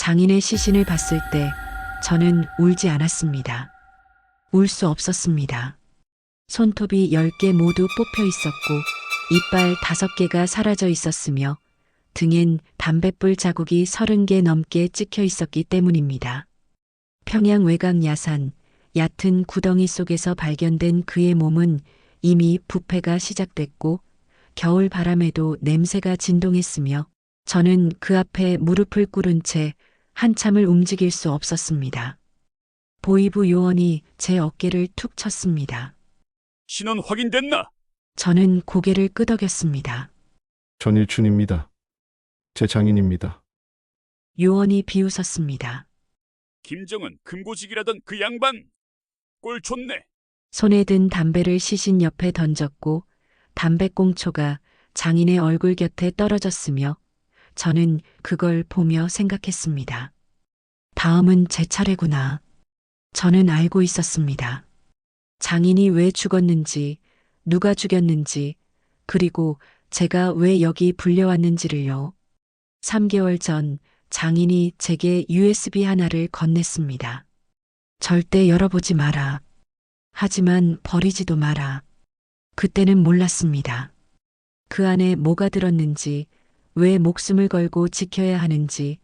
장인의 시신을 봤을 때 저는 울지 않았습니다. 울 수 없었습니다. 손톱이 10개 모두 뽑혀 있었고 이빨 5개가 사라져 있었으며 등엔 담뱃불 자국이 30개 넘게 찍혀 있었기 때문입니다. 평양 외곽 야산, 얕은 구덩이 속에서 발견된 그의 몸은 이미 부패가 시작됐고 겨울 바람에도 냄새가 진동했으며 저는 그 앞에 무릎을 꿇은 채 한참을 움직일 수 없었습니다. 보이부 요원이 제 어깨를 툭 쳤습니다. 신원 확인됐나? 저는 고개를 끄덕였습니다. 전일춘입니다. 제 장인입니다. 요원이 비웃었습니다. 김정은 금고직이라던 그 양반. 꼴 좋네. 손에 든 담배를 시신 옆에 던졌고 담배꽁초가 장인의 얼굴 곁에 떨어졌으며 저는 그걸 보며 생각했습니다. 다음은 제 차례구나. 저는 알고 있었습니다. 장인이 왜 죽었는지, 누가 죽였는지, 그리고 제가 왜 여기 불려왔는지를요. 3개월 전 장인이 제게 USB 하나를 건넸습니다. 절대 열어보지 마라. 하지만 버리지도 마라. 그때는 몰랐습니다. 그 안에 뭐가 들었는지, 왜 목숨을 걸고 지켜야 하는지,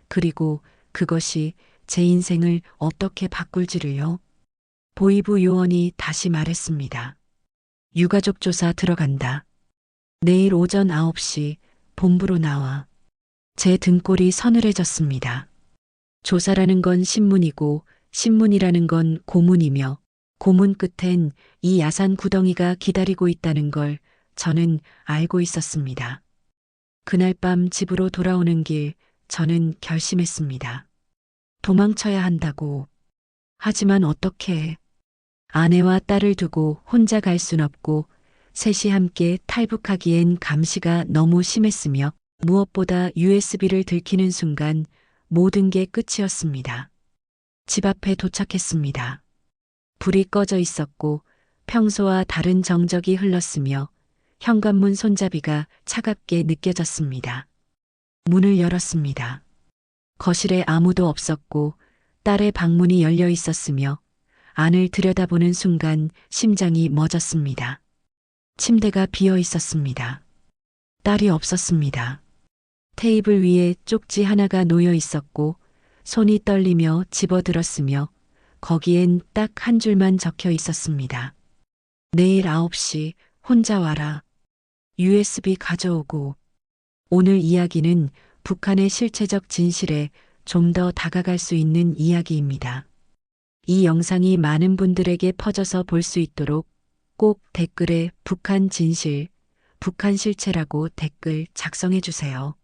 그리고 그것이 제 인생을 어떻게 바꿀지를요. 보이부 요원이 다시 말했습니다. 유가족 조사 들어간다. 내일 오전 9시 본부로 나와. 제 등골이 서늘해졌습니다. 조사라는 건 신문이고 신문이라는 건 고문이며 고문 끝엔 이 야산 구덩이가 기다리고 있다는 걸 저는 알고 있었습니다. 그날 밤 집으로 돌아오는 길 저는 결심했습니다. 도망쳐야 한다고. 하지만 어떻게? 아내와 딸을 두고 혼자 갈 순 없고 셋이 함께 탈북하기엔 감시가 너무 심했으며 무엇보다 USB를 들키는 순간 모든 게 끝이었습니다. 집 앞에 도착했습니다. 불이 꺼져 있었고 평소와 다른 정적이 흘렀으며 현관문 손잡이가 차갑게 느껴졌습니다. 문을 열었습니다. 거실에 아무도 없었고 딸의 방문이 열려 있었으며 안을 들여다보는 순간 심장이 멎었습니다. 침대가 비어 있었습니다. 딸이 없었습니다. 테이블 위에 쪽지 하나가 놓여 있었고 손이 떨리며 집어들었으며 거기엔 딱 한 줄만 적혀 있었습니다. 내일 9시 혼자 와라. USB 가져오고. 오늘 이야기는 북한의 실체적 진실에 좀 더 다가갈 수 있는 이야기입니다. 이 영상이 많은 분들에게 퍼져서 볼 수 있도록 꼭 댓글에 북한 진실, 북한 실체라고 댓글 작성해 주세요.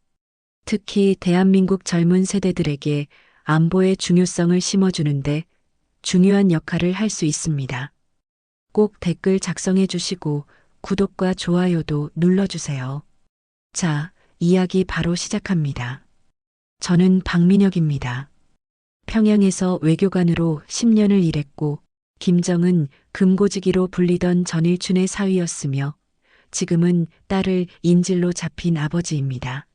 특히 대한민국 젊은 세대들에게 안보의 중요성을 심어주는데 중요한 역할을 할 수 있습니다. 꼭 댓글 작성해 주시고 구독과 좋아요도 눌러주세요. 자, 이야기 바로 시작합니다. 저는 박민혁입니다. 평양에서 외교관으로 10년을 일했고 김정은 금고지기로 불리던 전일춘의 사위였으며 지금은 딸을 인질로 잡힌 아버지입니다.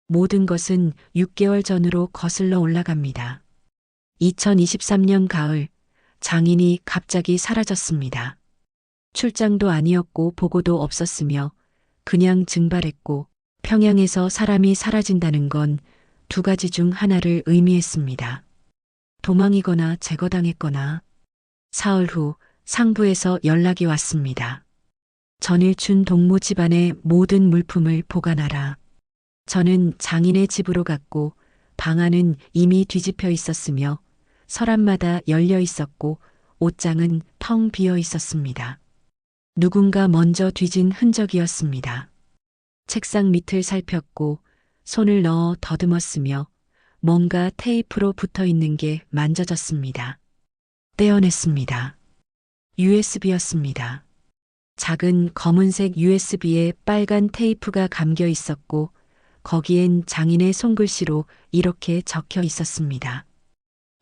모든 것은 6개월 전으로 거슬러 올라갑니다. 2023년 가을 장인이 갑자기 사라졌습니다. 출장도 아니었고 보고도 없었으며 그냥 증발했고 평양에서 사람이 사라진다는 건 2가지 중 하나를 의미했습니다. 도망이거나 제거당했거나. 사흘 후 상부에서 연락이 왔습니다. 전일춘 동무 집안의 모든 물품을 보관하라. 저는 장인의 집으로 갔고 방 안은 이미 뒤집혀 있었으며 서랍마다 열려 있었고 옷장은 텅 비어 있었습니다. 누군가 먼저 뒤진 흔적이었습니다. 책상 밑을 살폈고 손을 넣어 더듬었으며 뭔가 테이프로 붙어 있는 게 만져졌습니다. 떼어냈습니다. USB였습니다. 작은 검은색 USB에 빨간 테이프가 감겨 있었고 거기엔 장인의 손글씨로 이렇게 적혀 있었습니다.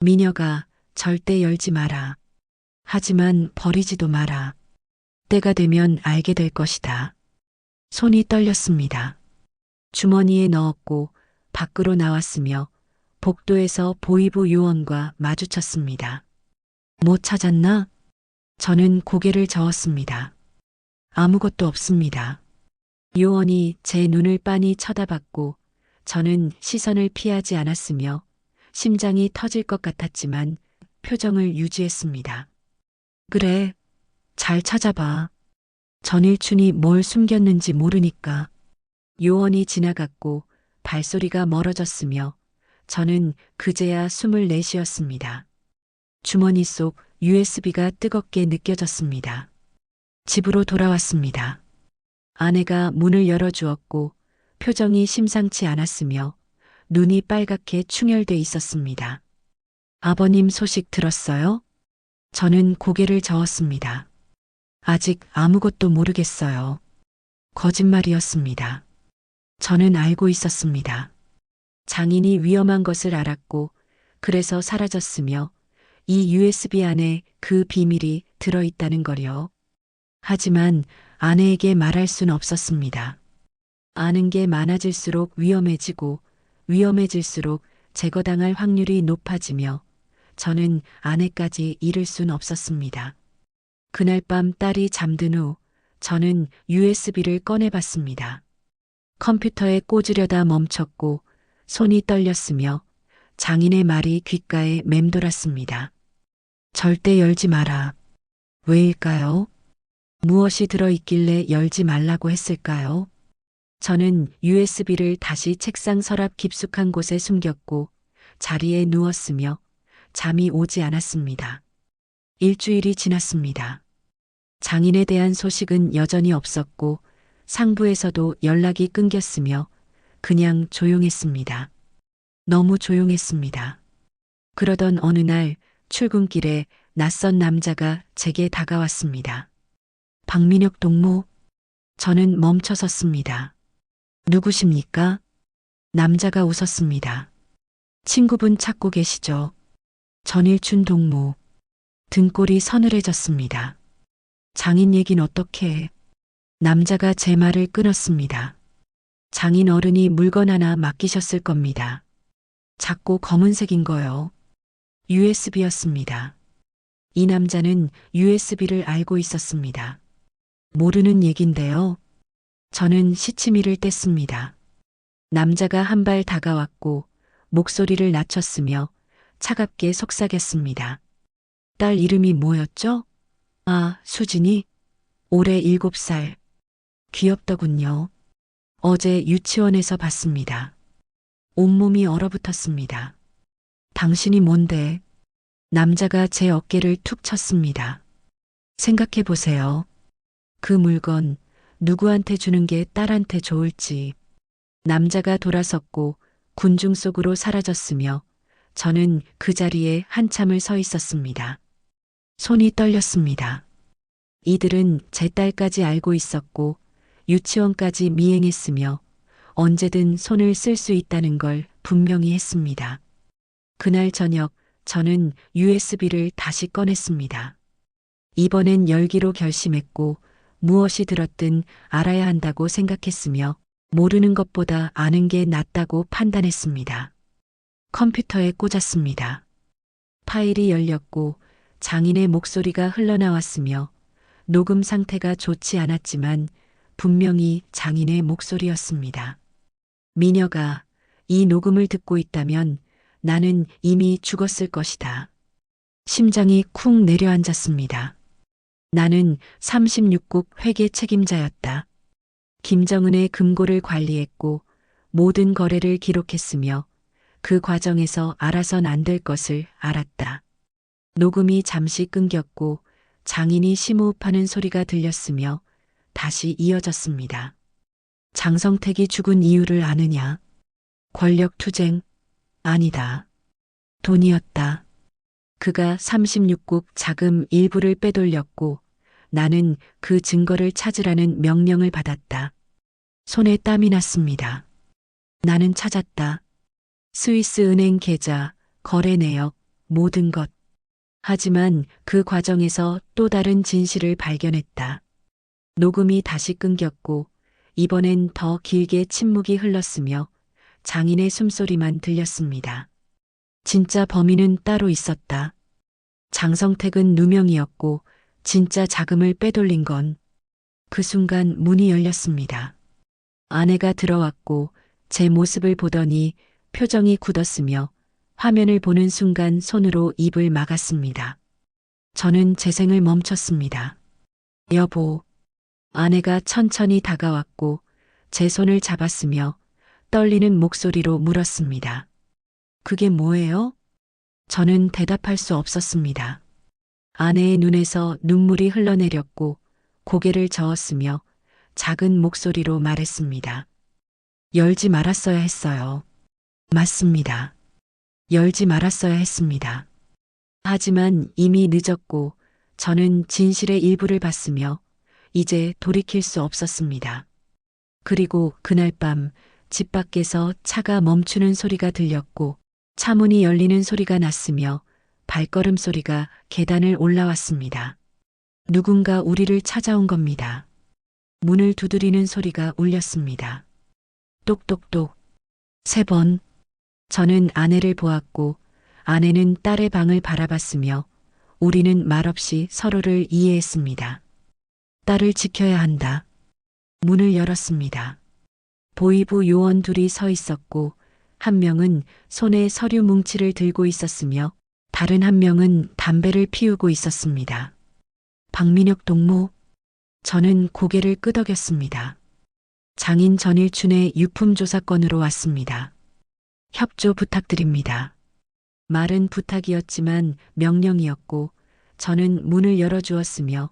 민혁아, 절대 열지 마라. 하지만 버리지도 마라. 때가 되면 알게 될 것이다. 손이 떨렸습니다. 주머니에 넣었고 밖으로 나왔으며 복도에서 보이부 요원과 마주쳤습니다. 못 찾았나? 저는 고개를 저었습니다. 아무것도 없습니다. 요원이 제 눈을 빤히 쳐다봤고 저는 시선을 피하지 않았으며 심장이 터질 것 같았지만 표정을 유지했습니다. 그래, 잘 찾아봐. 전일춘이 뭘 숨겼는지 모르니까. 요원이 지나갔고 발소리가 멀어졌으며 저는 그제야 숨을 내쉬었습니다. 주머니 속 USB가 뜨겁게 느껴졌습니다. 집으로 돌아왔습니다. 아내가 문을 열어주었고 표정이 심상치 않았으며 눈이 빨갛게 충혈돼 있었습니다. 아버님 소식 들었어요? 저는 고개를 저었습니다. 아직 아무것도 모르겠어요. 거짓말이었습니다. 저는 알고 있었습니다. 장인이 위험한 것을 알았고 그래서 사라졌으며 이 USB 안에 그 비밀이 들어있다는 거요. 하지만 아내에게 말할 순 없었습니다. 아는 게 많아질수록 위험해지고 위험해질수록 제거당할 확률이 높아지며 저는 아내까지 잃을 순 없었습니다. 그날 밤 딸이 잠든 후 저는 USB를 꺼내봤습니다. 컴퓨터에 꽂으려다 멈췄고 손이 떨렸으며 장인의 말이 귓가에 맴돌았습니다. 절대 열지 마라. 왜일까요? 무엇이 들어있길래 열지 말라고 했을까요? 저는 USB를 다시 책상 서랍 깊숙한 곳에 숨겼고 자리에 누웠으며 잠이 오지 않았습니다. 일주일이 지났습니다. 장인에 대한 소식은 여전히 없었고 상부에서도 연락이 끊겼으며 그냥 조용했습니다. 너무 조용했습니다. 그러던 어느 날 출근길에 낯선 남자가 제게 다가왔습니다. 박민혁 동무? 저는 멈춰섰습니다. 누구십니까? 남자가 웃었습니다. 친구분 찾고 계시죠? 전일춘 동무. 등골이 서늘해졌습니다. 장인 얘긴 어떻게 해? 남자가 제 말을 끊었습니다. 장인 어른이 물건 하나 맡기셨을 겁니다. 작고 검은색인 거요. USB였습니다. 이 남자는 USB를 알고 있었습니다. 모르는 얘긴데요. 저는 시치미를 뗐습니다. 남자가 한 발 다가왔고 목소리를 낮췄으며 차갑게 속삭였습니다. 딸 이름이 뭐였죠? 아, 수진이? 올해 7살. 귀엽더군요. 어제 유치원에서 봤습니다. 온몸이 얼어붙었습니다. 당신이 뭔데? 남자가 제 어깨를 툭 쳤습니다. 생각해 보세요. 그 물건 누구한테 주는 게 딸한테 좋을지. 남자가 돌아섰고 군중 속으로 사라졌으며 저는 그 자리에 한참을 서 있었습니다. 손이 떨렸습니다. 이들은 제 딸까지 알고 있었고 유치원까지 미행했으며 언제든 손을 쓸 수 있다는 걸 분명히 했습니다. 그날 저녁 저는 USB를 다시 꺼냈습니다. 이번엔 열기로 결심했고 무엇이 들었든 알아야 한다고 생각했으며 모르는 것보다 아는 게 낫다고 판단했습니다. 컴퓨터에 꽂았습니다. 파일이 열렸고 장인의 목소리가 흘러나왔으며 녹음 상태가 좋지 않았지만 분명히 장인의 목소리였습니다. 미녀가 이 녹음을 듣고 있다면 나는 이미 죽었을 것이다. 심장이 쿵 내려앉았습니다. 나는 36국 회계 책임자였다. 김정은의 금고를 관리했고 모든 거래를 기록했으며 그 과정에서 알아선 안 될 것을 알았다. 녹음이 잠시 끊겼고 장인이 심호흡하는 소리가 들렸으며 다시 이어졌습니다. 장성택이 죽은 이유를 아느냐? 권력투쟁? 아니다. 돈이었다. 그가 36국 자금 일부를 빼돌렸고 나는 그 증거를 찾으라는 명령을 받았다. 손에 땀이 났습니다. 나는 찾았다. 스위스 은행 계좌, 거래 내역, 모든 것. 하지만 그 과정에서 또 다른 진실을 발견했다. 녹음이 다시 끊겼고 이번엔 더 길게 침묵이 흘렀으며 장인의 숨소리만 들렸습니다. 진짜 범인은 따로 있었다. 장성택은 누명이었고 진짜 자금을 빼돌린 건 그 순간 문이 열렸습니다. 아내가 들어왔고 제 모습을 보더니 표정이 굳었으며 화면을 보는 순간 손으로 입을 막았습니다. 저는 재생을 멈췄습니다. 여보. 아내가 천천히 다가왔고 제 손을 잡았으며 떨리는 목소리로 물었습니다. 그게 뭐예요? 저는 대답할 수 없었습니다. 아내의 눈에서 눈물이 흘러내렸고 고개를 저었으며 작은 목소리로 말했습니다. 열지 말았어야 했어요. 맞습니다. 열지 말았어야 했습니다. 하지만 이미 늦었고 저는 진실의 일부를 봤으며 이제 돌이킬 수 없었습니다. 그리고 그날 밤 집 밖에서 차가 멈추는 소리가 들렸고 차문이 열리는 소리가 났으며 발걸음 소리가 계단을 올라왔습니다. 누군가 우리를 찾아온 겁니다. 문을 두드리는 소리가 울렸습니다. 똑똑똑. 3번. 저는 아내를 보았고 아내는 딸의 방을 바라봤으며 우리는 말없이 서로를 이해했습니다. 딸을 지켜야 한다. 문을 열었습니다. 보이부 요원 둘이 서 있었고 한 명은 손에 서류 뭉치를 들고 있었으며 다른 한 명은 담배를 피우고 있었습니다. 박민혁 동무. 저는 고개를 끄덕였습니다. 장인 전일춘의 유품조사 건으로 왔습니다. 협조 부탁드립니다. 말은 부탁이었지만 명령이었고 저는 문을 열어주었으며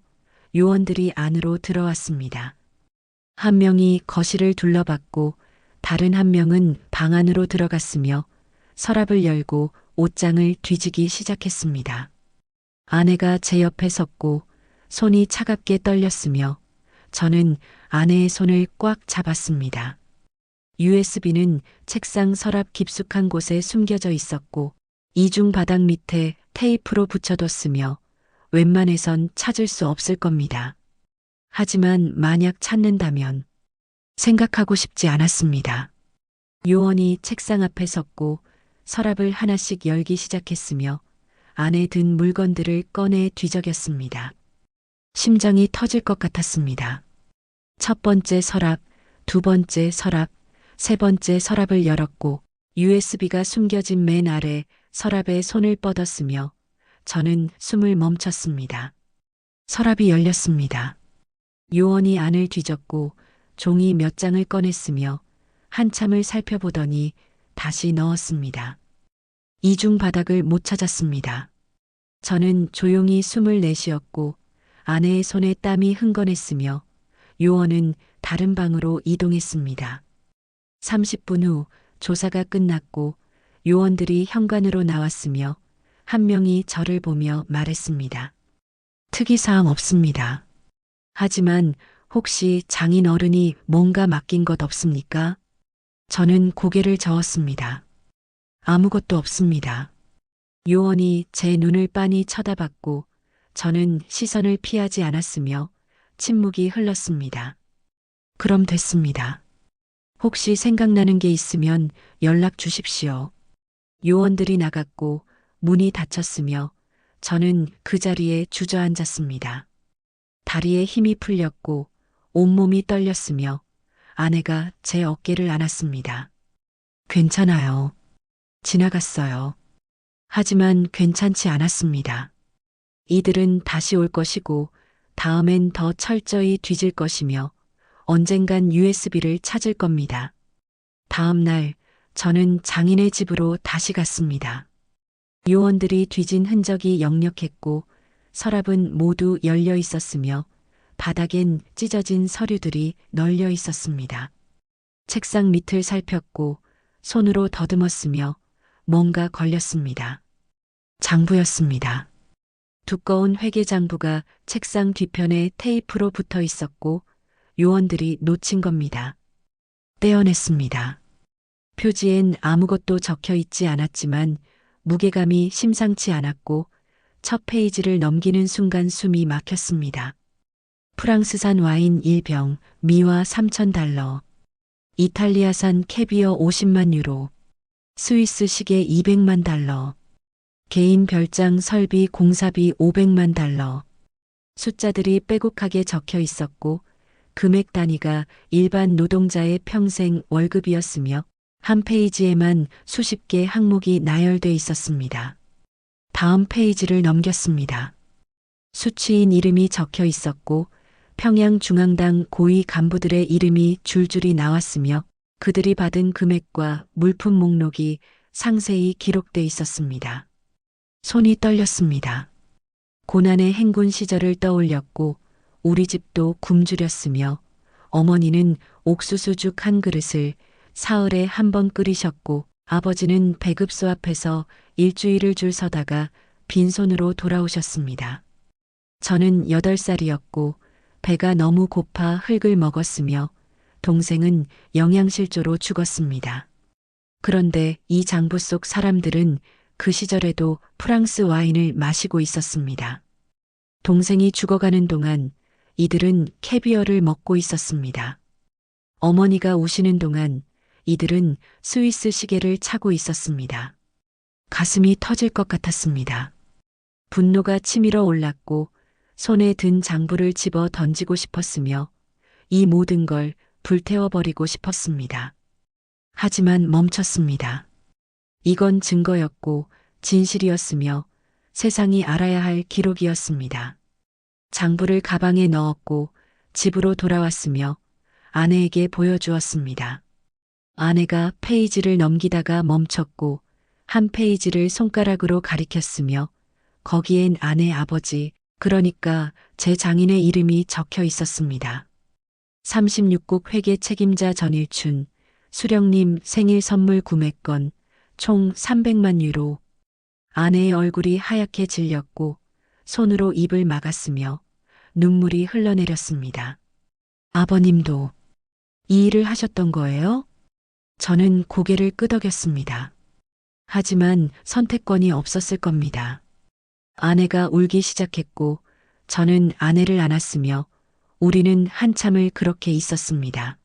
요원들이 안으로 들어왔습니다. 한 명이 거실을 둘러봤고 다른 한 명은 방 안으로 들어갔으며 서랍을 열고 옷장을 뒤지기 시작했습니다. 아내가 제 옆에 섰고 손이 차갑게 떨렸으며 저는 아내의 손을 꽉 잡았습니다. USB는 책상 서랍 깊숙한 곳에 숨겨져 있었고 이중 바닥 밑에 테이프로 붙여뒀으며 웬만해선 찾을 수 없을 겁니다. 하지만 만약 찾는다면 생각하고 싶지 않았습니다. 요원이 책상 앞에 섰고 서랍을 하나씩 열기 시작했으며 안에 든 물건들을 꺼내 뒤적였습니다. 심장이 터질 것 같았습니다. 첫 번째 서랍, 두 번째 서랍, 세 번째 서랍을 열었고 USB가 숨겨진 맨 아래 서랍에 손을 뻗었으며 저는 숨을 멈췄습니다. 서랍이 열렸습니다. 요원이 안을 뒤졌고 종이 몇 장을 꺼냈으며 한참을 살펴보더니 다시 넣었습니다. 이중 바닥을 못 찾았습니다. 저는 조용히 숨을 내쉬었고 아내의 손에 땀이 흥건했으며 요원은 다른 방으로 이동했습니다. 30분 후 조사가 끝났고 요원들이 현관으로 나왔으며 한 명이 저를 보며 말했습니다. 특이사항 없습니다. 하지만 혹시 장인 어른이 뭔가 맡긴 것 없습니까? 저는 고개를 저었습니다. 아무것도 없습니다. 요원이 제 눈을 빤히 쳐다봤고 저는 시선을 피하지 않았으며 침묵이 흘렀습니다. 그럼 됐습니다. 혹시 생각나는 게 있으면 연락 주십시오. 요원들이 나갔고 문이 닫혔으며 저는 그 자리에 주저앉았습니다. 다리에 힘이 풀렸고 온몸이 떨렸으며 아내가 제 어깨를 안았습니다. 괜찮아요. 지나갔어요. 하지만 괜찮지 않았습니다. 이들은 다시 올 것이고 다음엔 더 철저히 뒤질 것이며 언젠간 USB를 찾을 겁니다. 다음 날 저는 장인의 집으로 다시 갔습니다. 요원들이 뒤진 흔적이 역력했고 서랍은 모두 열려 있었으며 바닥엔 찢어진 서류들이 널려 있었습니다. 책상 밑을 살폈고 손으로 더듬었으며 뭔가 걸렸습니다. 장부였습니다. 두꺼운 회계장부가 책상 뒤편에 테이프로 붙어 있었고 요원들이 놓친 겁니다. 떼어냈습니다. 표지엔 아무것도 적혀 있지 않았지만 무게감이 심상치 않았고 첫 페이지를 넘기는 순간 숨이 막혔습니다. 프랑스산 와인 1병, 미화 $3,000, 이탈리아산 캐비어 50만 유로, 스위스 시계 200만 달러. 개인 별장 설비 공사비 500만 달러. 숫자들이 빼곡하게 적혀 있었고 금액 단위가 일반 노동자의 평생 월급이었으며 한 페이지에만 수십 개 항목이 나열돼 있었습니다. 다음 페이지를 넘겼습니다. 수취인 이름이 적혀 있었고 평양중앙당 고위 간부들의 이름이 줄줄이 나왔으며 그들이 받은 금액과 물품 목록이 상세히 기록돼 있었습니다. 손이 떨렸습니다. 고난의 행군 시절을 떠올렸고 우리 집도 굶주렸으며 어머니는 옥수수죽 한 그릇을 사흘에 한 번 끓이셨고 아버지는 배급소 앞에서 일주일을 줄 서다가 빈손으로 돌아오셨습니다. 저는 8살이었고 배가 너무 고파 흙을 먹었으며 동생은 영양실조로 죽었습니다. 그런데 이 장부 속 사람들은 그 시절에도 프랑스 와인을 마시고 있었습니다. 동생이 죽어가는 동안 이들은 캐비어를 먹고 있었습니다. 어머니가 우시는 동안 이들은 스위스 시계를 차고 있었습니다. 가슴이 터질 것 같았습니다. 분노가 치밀어 올랐고 손에 든 장부를 집어 던지고 싶었으며 이 모든 걸 불태워버리고 싶었습니다. 하지만 멈췄습니다. 이건 증거였고 진실이었으며 세상이 알아야 할 기록이었습니다. 장부를 가방에 넣었고 집으로 돌아왔으며 아내에게 보여주었습니다. 아내가 페이지를 넘기다가 멈췄고 한 페이지를 손가락으로 가리켰으며 거기엔 아내 아버지, 그러니까 제 장인의 이름이 적혀 있었습니다. 36국 회계 책임자 전일춘, 수령님 생일 선물 구매권, 총 300만 유로. 아내의 얼굴이 하얗게 질렸고 손으로 입을 막았으며 눈물이 흘러내렸습니다. 아버님도 이 일을 하셨던 거예요? 저는 고개를 끄덕였습니다. 하지만 선택권이 없었을 겁니다. 아내가 울기 시작했고 저는 아내를 안았으며 우리는 한참을 그렇게 있었습니다.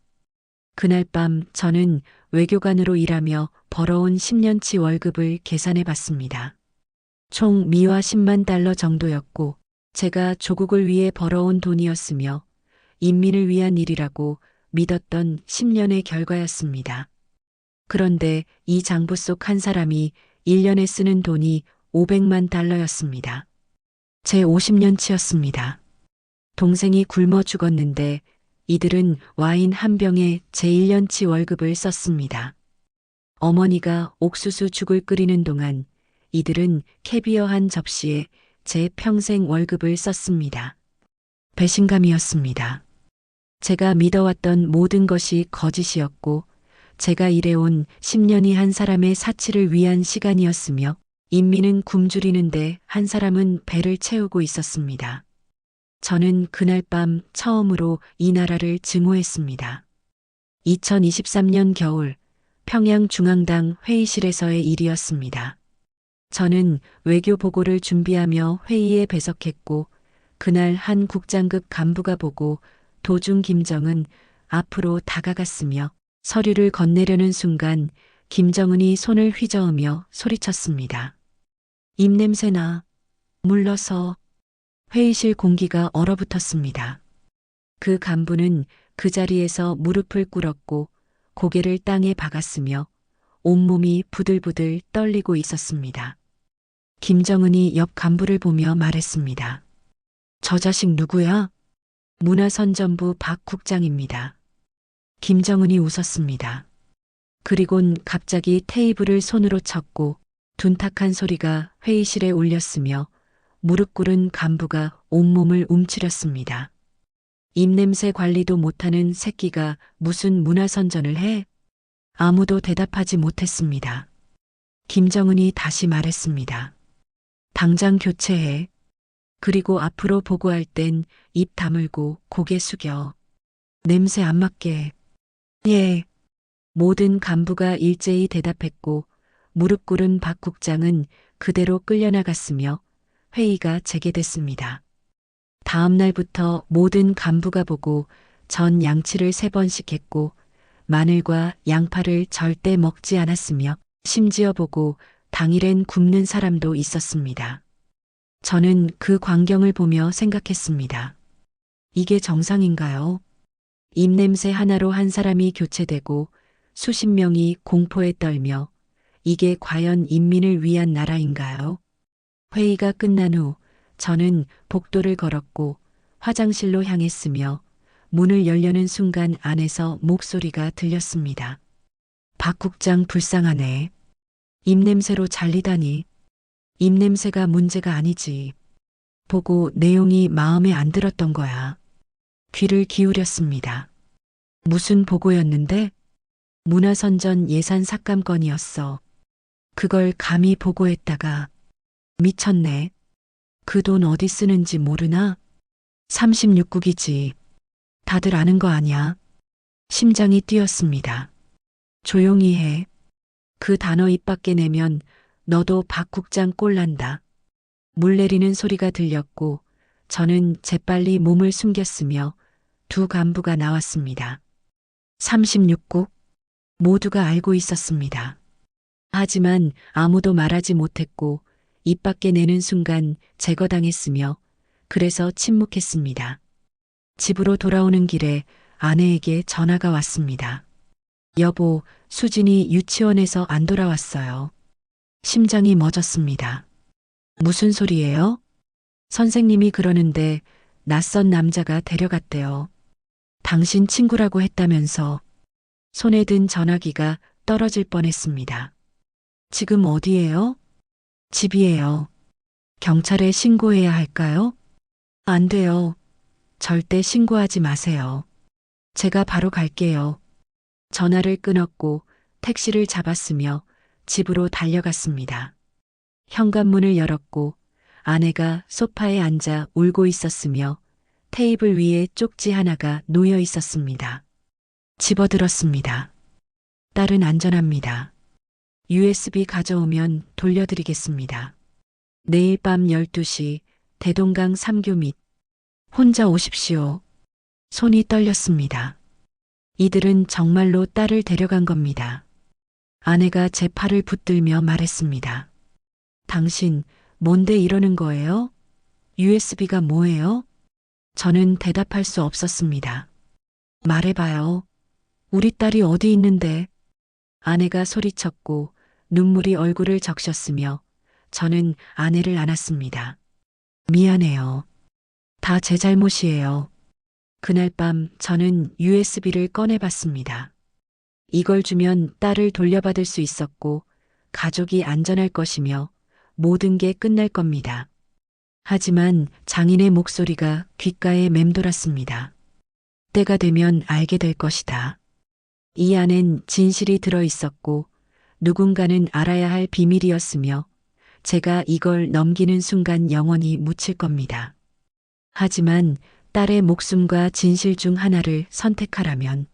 그날 밤 저는 외교관으로 일하며 벌어온 10년치 월급을 계산해 봤습니다. 총 미화 10만 달러 정도였고 제가 조국을 위해 벌어온 돈이었으며 인민을 위한 일이라고 믿었던 10년의 결과였습니다. 그런데 이 장부 속 한 사람이 1년에 쓰는 돈이 500만 달러였습니다. 제 50년치였습니다. 동생이 굶어 죽었는데 이들은 와인 한 병에 제 1년치 월급을 썼습니다. 어머니가 옥수수 죽을 끓이는 동안 이들은 캐비어 한 접시에 제 평생 월급을 썼습니다. 배신감이었습니다. 제가 믿어왔던 모든 것이 거짓이었고 제가 일해온 10년이 한 사람의 사치를 위한 시간이었으며 인민은 굶주리는데 한 사람은 배를 채우고 있었습니다. 저는 그날 밤 처음으로 이 나라를 증오했습니다. 2023년 겨울 평양중앙당 회의실에서의 일이었습니다. 저는 외교 보고를 준비하며 회의에 배석했고 그날 한 국장급 간부가 보고 도중 김정은 앞으로 다가갔으며 서류를 건네려는 순간 김정은이 손을 휘저으며 소리쳤습니다. 입냄새나. 물러서. 회의실 공기가 얼어붙었습니다. 그 간부는 그 자리에서 무릎을 꿇었고 고개를 땅에 박았으며 온몸이 부들부들 떨리고 있었습니다. 김정은이 옆 간부를 보며 말했습니다. 저 자식 누구야? 문화선전부 박 국장입니다. 김정은이 웃었습니다. 그리곤 갑자기 테이블을 손으로 쳤고 둔탁한 소리가 회의실에 울렸으며 무릎 꿇은 간부가 온몸을 움츠렸습니다. 입냄새 관리도 못하는 새끼가 무슨 문화선전을 해? 아무도 대답하지 못했습니다. 김정은이 다시 말했습니다. 당장 교체해. 그리고 앞으로 보고할 땐 입 다물고 고개 숙여. 냄새 안 맡게. 예. 모든 간부가 일제히 대답했고 무릎 꿇은 박 국장은 그대로 끌려나갔으며 회의가 재개됐습니다. 다음 날부터 모든 간부가 보고 전 양치를 3번씩 했고 마늘과 양파를 절대 먹지 않았으며 심지어 보고 당일엔 굶는 사람도 있었습니다. 저는 그 광경을 보며 생각했습니다. 이게 정상인가요? 입냄새 하나로 한 사람이 교체되고 수십 명이 공포에 떨며 이게 과연 인민을 위한 나라인가요? 회의가 끝난 후 저는 복도를 걸었고 화장실로 향했으며 문을 열려는 순간 안에서 목소리가 들렸습니다. 박 국장 불쌍하네. 입냄새로 잘리다니. 입냄새가 문제가 아니지. 보고 내용이 마음에 안 들었던 거야. 귀를 기울였습니다. 무슨 보고였는데? 문화선전 예산 삭감건이었어. 그걸 감히 보고했다가 미쳤네. 그 돈 어디 쓰는지 모르나? 36국이지. 다들 아는 거 아냐? 심장이 뛰었습니다. 조용히 해. 그 단어 입 밖에 내면 너도 박 국장 꼴난다. 물 내리는 소리가 들렸고 저는 재빨리 몸을 숨겼으며 두 간부가 나왔습니다. 36국 모두가 알고 있었습니다. 하지만 아무도 말하지 못했고 입 밖에 내는 순간 제거당했으며 그래서 침묵했습니다. 집으로 돌아오는 길에 아내에게 전화가 왔습니다. 여보, 수진이 유치원에서 안 돌아왔어요. 심장이 멎었습니다. 무슨 소리예요? 선생님이 그러는데 낯선 남자가 데려갔대요. 당신 친구라고 했다면서. 손에 든 전화기가 떨어질 뻔했습니다. 지금 어디예요? 집이에요. 경찰에 신고해야 할까요? 안 돼요. 절대 신고하지 마세요. 제가 바로 갈게요. 전화를 끊었고 택시를 잡았으며 집으로 달려갔습니다. 현관문을 열었고 아내가 소파에 앉아 울고 있었으며 테이블 위에 쪽지 하나가 놓여 있었습니다. 집어들었습니다. 딸은 안전합니다. USB 가져오면 돌려드리겠습니다. 내일 밤 12시 대동강 3교 밑 혼자 오십시오. 손이 떨렸습니다. 이들은 정말로 딸을 데려간 겁니다. 아내가 제 팔을 붙들며 말했습니다. 당신 뭔데 이러는 거예요? USB가 뭐예요? 저는 대답할 수 없었습니다. 말해봐요. 우리 딸이 어디 있는데? 아내가 소리쳤고 눈물이 얼굴을 적셨으며 저는 아내를 안았습니다. 미안해요. 다 제 잘못이에요. 그날 밤 저는 USB를 꺼내봤습니다. 이걸 주면 딸을 돌려받을 수 있었고 가족이 안전할 것이며 모든 게 끝날 겁니다. 하지만 장인의 목소리가 귓가에 맴돌았습니다. 때가 되면 알게 될 것이다. 이 안엔 진실이 들어 있었고 누군가는 알아야 할 비밀이었으며 제가 이걸 넘기는 순간 영원히 묻힐 겁니다. 하지만 딸의 목숨과 진실 중 하나를 선택하라면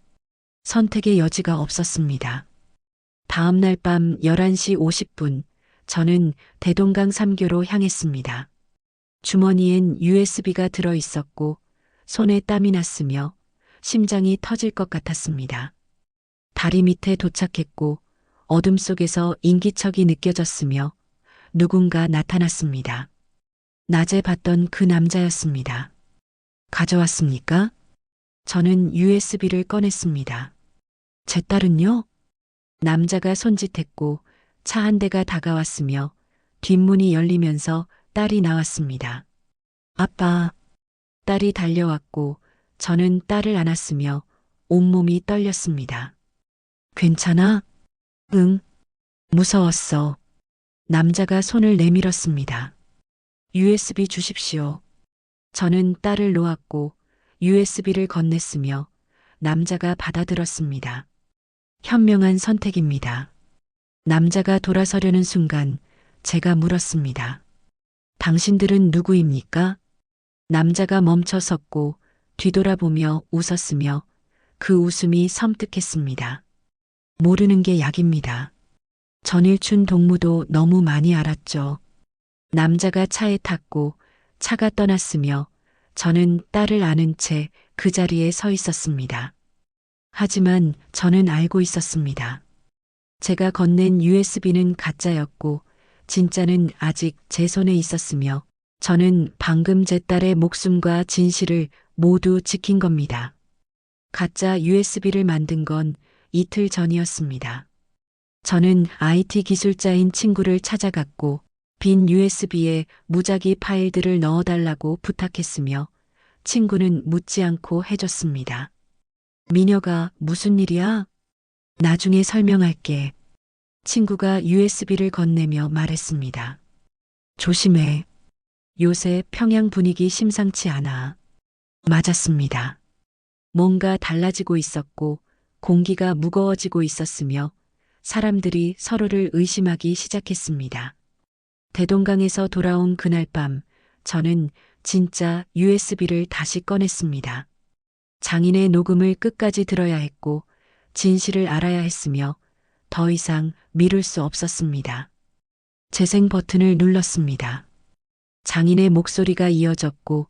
선택의 여지가 없었습니다. 다음 날 밤 11시 50분 저는 대동강 3교로 향했습니다. 주머니엔 USB가 들어 있었고 손에 땀이 났으며 심장이 터질 것 같았습니다. 다리 밑에 도착했고 어둠 속에서 인기척이 느껴졌으며 누군가 나타났습니다. 낮에 봤던 그 남자였습니다. 가져왔습니까? 저는 USB를 꺼냈습니다. 제 딸은요? 남자가 손짓했고 차 한 대가 다가왔으며 뒷문이 열리면서 딸이 나왔습니다. 아빠. 딸이 달려왔고 저는 딸을 안았으며 온몸이 떨렸습니다. 괜찮아? 응. 무서웠어. 남자가 손을 내밀었습니다. USB 주십시오. 저는 딸을 놓았고 USB를 건넸으며 남자가 받아들었습니다. 현명한 선택입니다. 남자가 돌아서려는 순간 제가 물었습니다. 당신들은 누구입니까? 남자가 멈춰섰고 뒤돌아보며 웃었으며 그 웃음이 섬뜩했습니다. 모르는 게 약입니다. 전일춘 동무도 너무 많이 알았죠. 남자가 차에 탔고 차가 떠났으며 저는 딸을 안은 채 그 자리에 서 있었습니다. 하지만 저는 알고 있었습니다. 제가 건넨 USB는 가짜였고 진짜는 아직 제 손에 있었으며 저는 방금 제 딸의 목숨과 진실을 모두 지킨 겁니다. 가짜 USB를 만든 건 이틀 전이었습니다. 저는 IT 기술자인 친구를 찾아갔고 빈 USB에 무작위 파일들을 넣어달라고 부탁했으며 친구는 묻지 않고 해줬습니다. 미녀가 무슨 일이야? 나중에 설명할게. 친구가 USB를 건네며 말했습니다. 조심해. 요새 평양 분위기 심상치 않아. 맞았습니다. 뭔가 달라지고 있었고 공기가 무거워지고 있었으며 사람들이 서로를 의심하기 시작했습니다. 대동강에서 돌아온 그날 밤 저는 진짜 USB를 다시 꺼냈습니다. 장인의 녹음을 끝까지 들어야 했고 진실을 알아야 했으며 더 이상 미룰 수 없었습니다. 재생 버튼을 눌렀습니다. 장인의 목소리가 이어졌고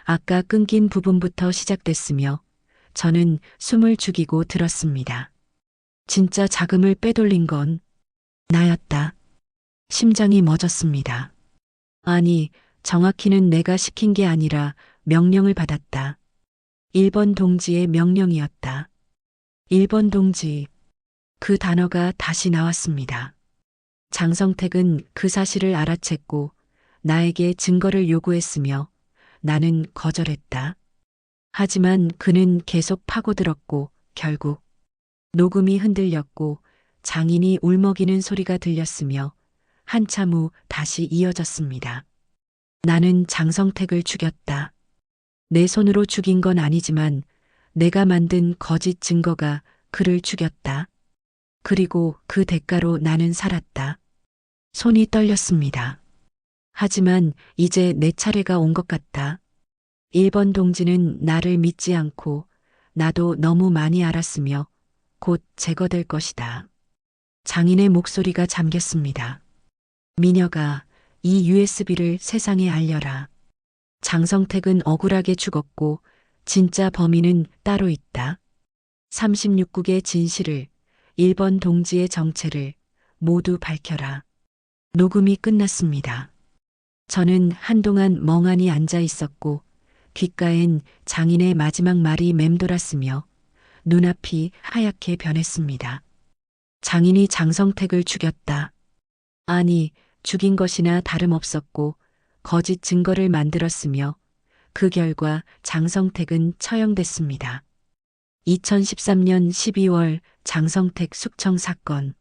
아까 끊긴 부분부터 시작됐으며 저는 숨을 죽이고 들었습니다. 진짜 자금을 빼돌린 건 나였다. 심장이 멎었습니다. 아니, 정확히는 내가 시킨 게 아니라 명령을 받았다. 1번 동지의 명령이었다. 1번 동지. 그 단어가 다시 나왔습니다. 장성택은 그 사실을 알아챘고 나에게 증거를 요구했으며 나는 거절했다. 하지만 그는 계속 파고들었고 결국 녹음이 흔들렸고 장인이 울먹이는 소리가 들렸으며 한참 후 다시 이어졌습니다. 나는 장성택을 죽였다. 내 손으로 죽인 건 아니지만 내가 만든 거짓 증거가 그를 죽였다. 그리고 그 대가로 나는 살았다. 손이 떨렸습니다. 하지만 이제 내 차례가 온 것 같다. 1번 동지는 나를 믿지 않고 나도 너무 많이 알았으며 곧 제거될 것이다. 장인의 목소리가 잠겼습니다. 미녀가 이 USB를 세상에 알려라. 장성택은 억울하게 죽었고 진짜 범인은 따로 있다. 36국의 진실을 1번 동지의 정체를 모두 밝혀라. 녹음이 끝났습니다. 저는 한동안 멍하니 앉아 있었고 귓가엔 장인의 마지막 말이 맴돌았으며 눈앞이 하얗게 변했습니다. 장인이 장성택을 죽였다. 아니, 죽인 것이나 다름없었고 거짓 증거를 만들었으며 그 결과 장성택은 처형됐습니다. 2013년 12월 장성택 숙청 사건.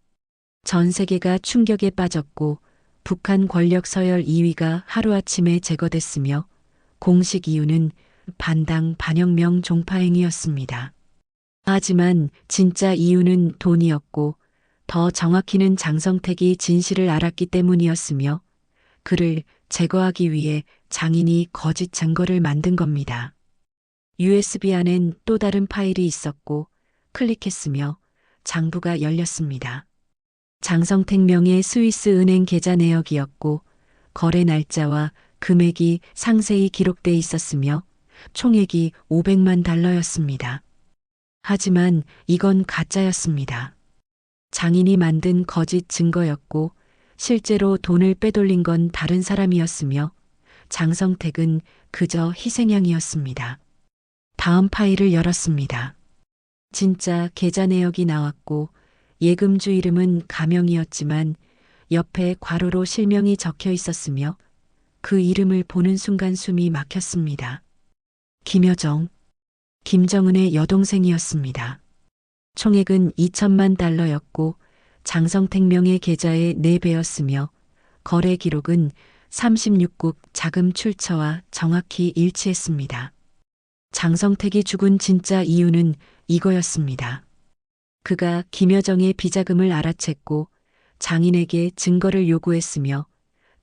전 세계가 충격에 빠졌고 북한 권력 서열 2위가 하루아침에 제거됐으며 공식 이유는 반당 반혁명 종파행위였습니다. 하지만 진짜 이유는 돈이었고 더 정확히는 장성택이 진실을 알았기 때문이었으며 그를 제거하기 위해 장인이 거짓 증거를 만든 겁니다. USB 안엔 또 다른 파일이 있었고 클릭했으며 장부가 열렸습니다. 장성택 명의 스위스 은행 계좌 내역이었고 거래 날짜와 금액이 상세히 기록돼 있었으며 총액이 500만 달러였습니다. 하지만 이건 가짜였습니다. 장인이 만든 거짓 증거였고 실제로 돈을 빼돌린 건 다른 사람이었으며 장성택은 그저 희생양이었습니다. 다음 파일을 열었습니다. 진짜 계좌 내역이 나왔고 예금주 이름은 가명이었지만 옆에 괄호로 실명이 적혀 있었으며 그 이름을 보는 순간 숨이 막혔습니다. 김여정, 김정은의 여동생이었습니다. 총액은 2천만 달러였고 장성택 명의 계좌의 4배였으며 거래 기록은 36국 자금 출처와 정확히 일치했습니다. 장성택이 죽은 진짜 이유는 이거였습니다. 그가 김여정의 비자금을 알아챘고 장인에게 증거를 요구했으며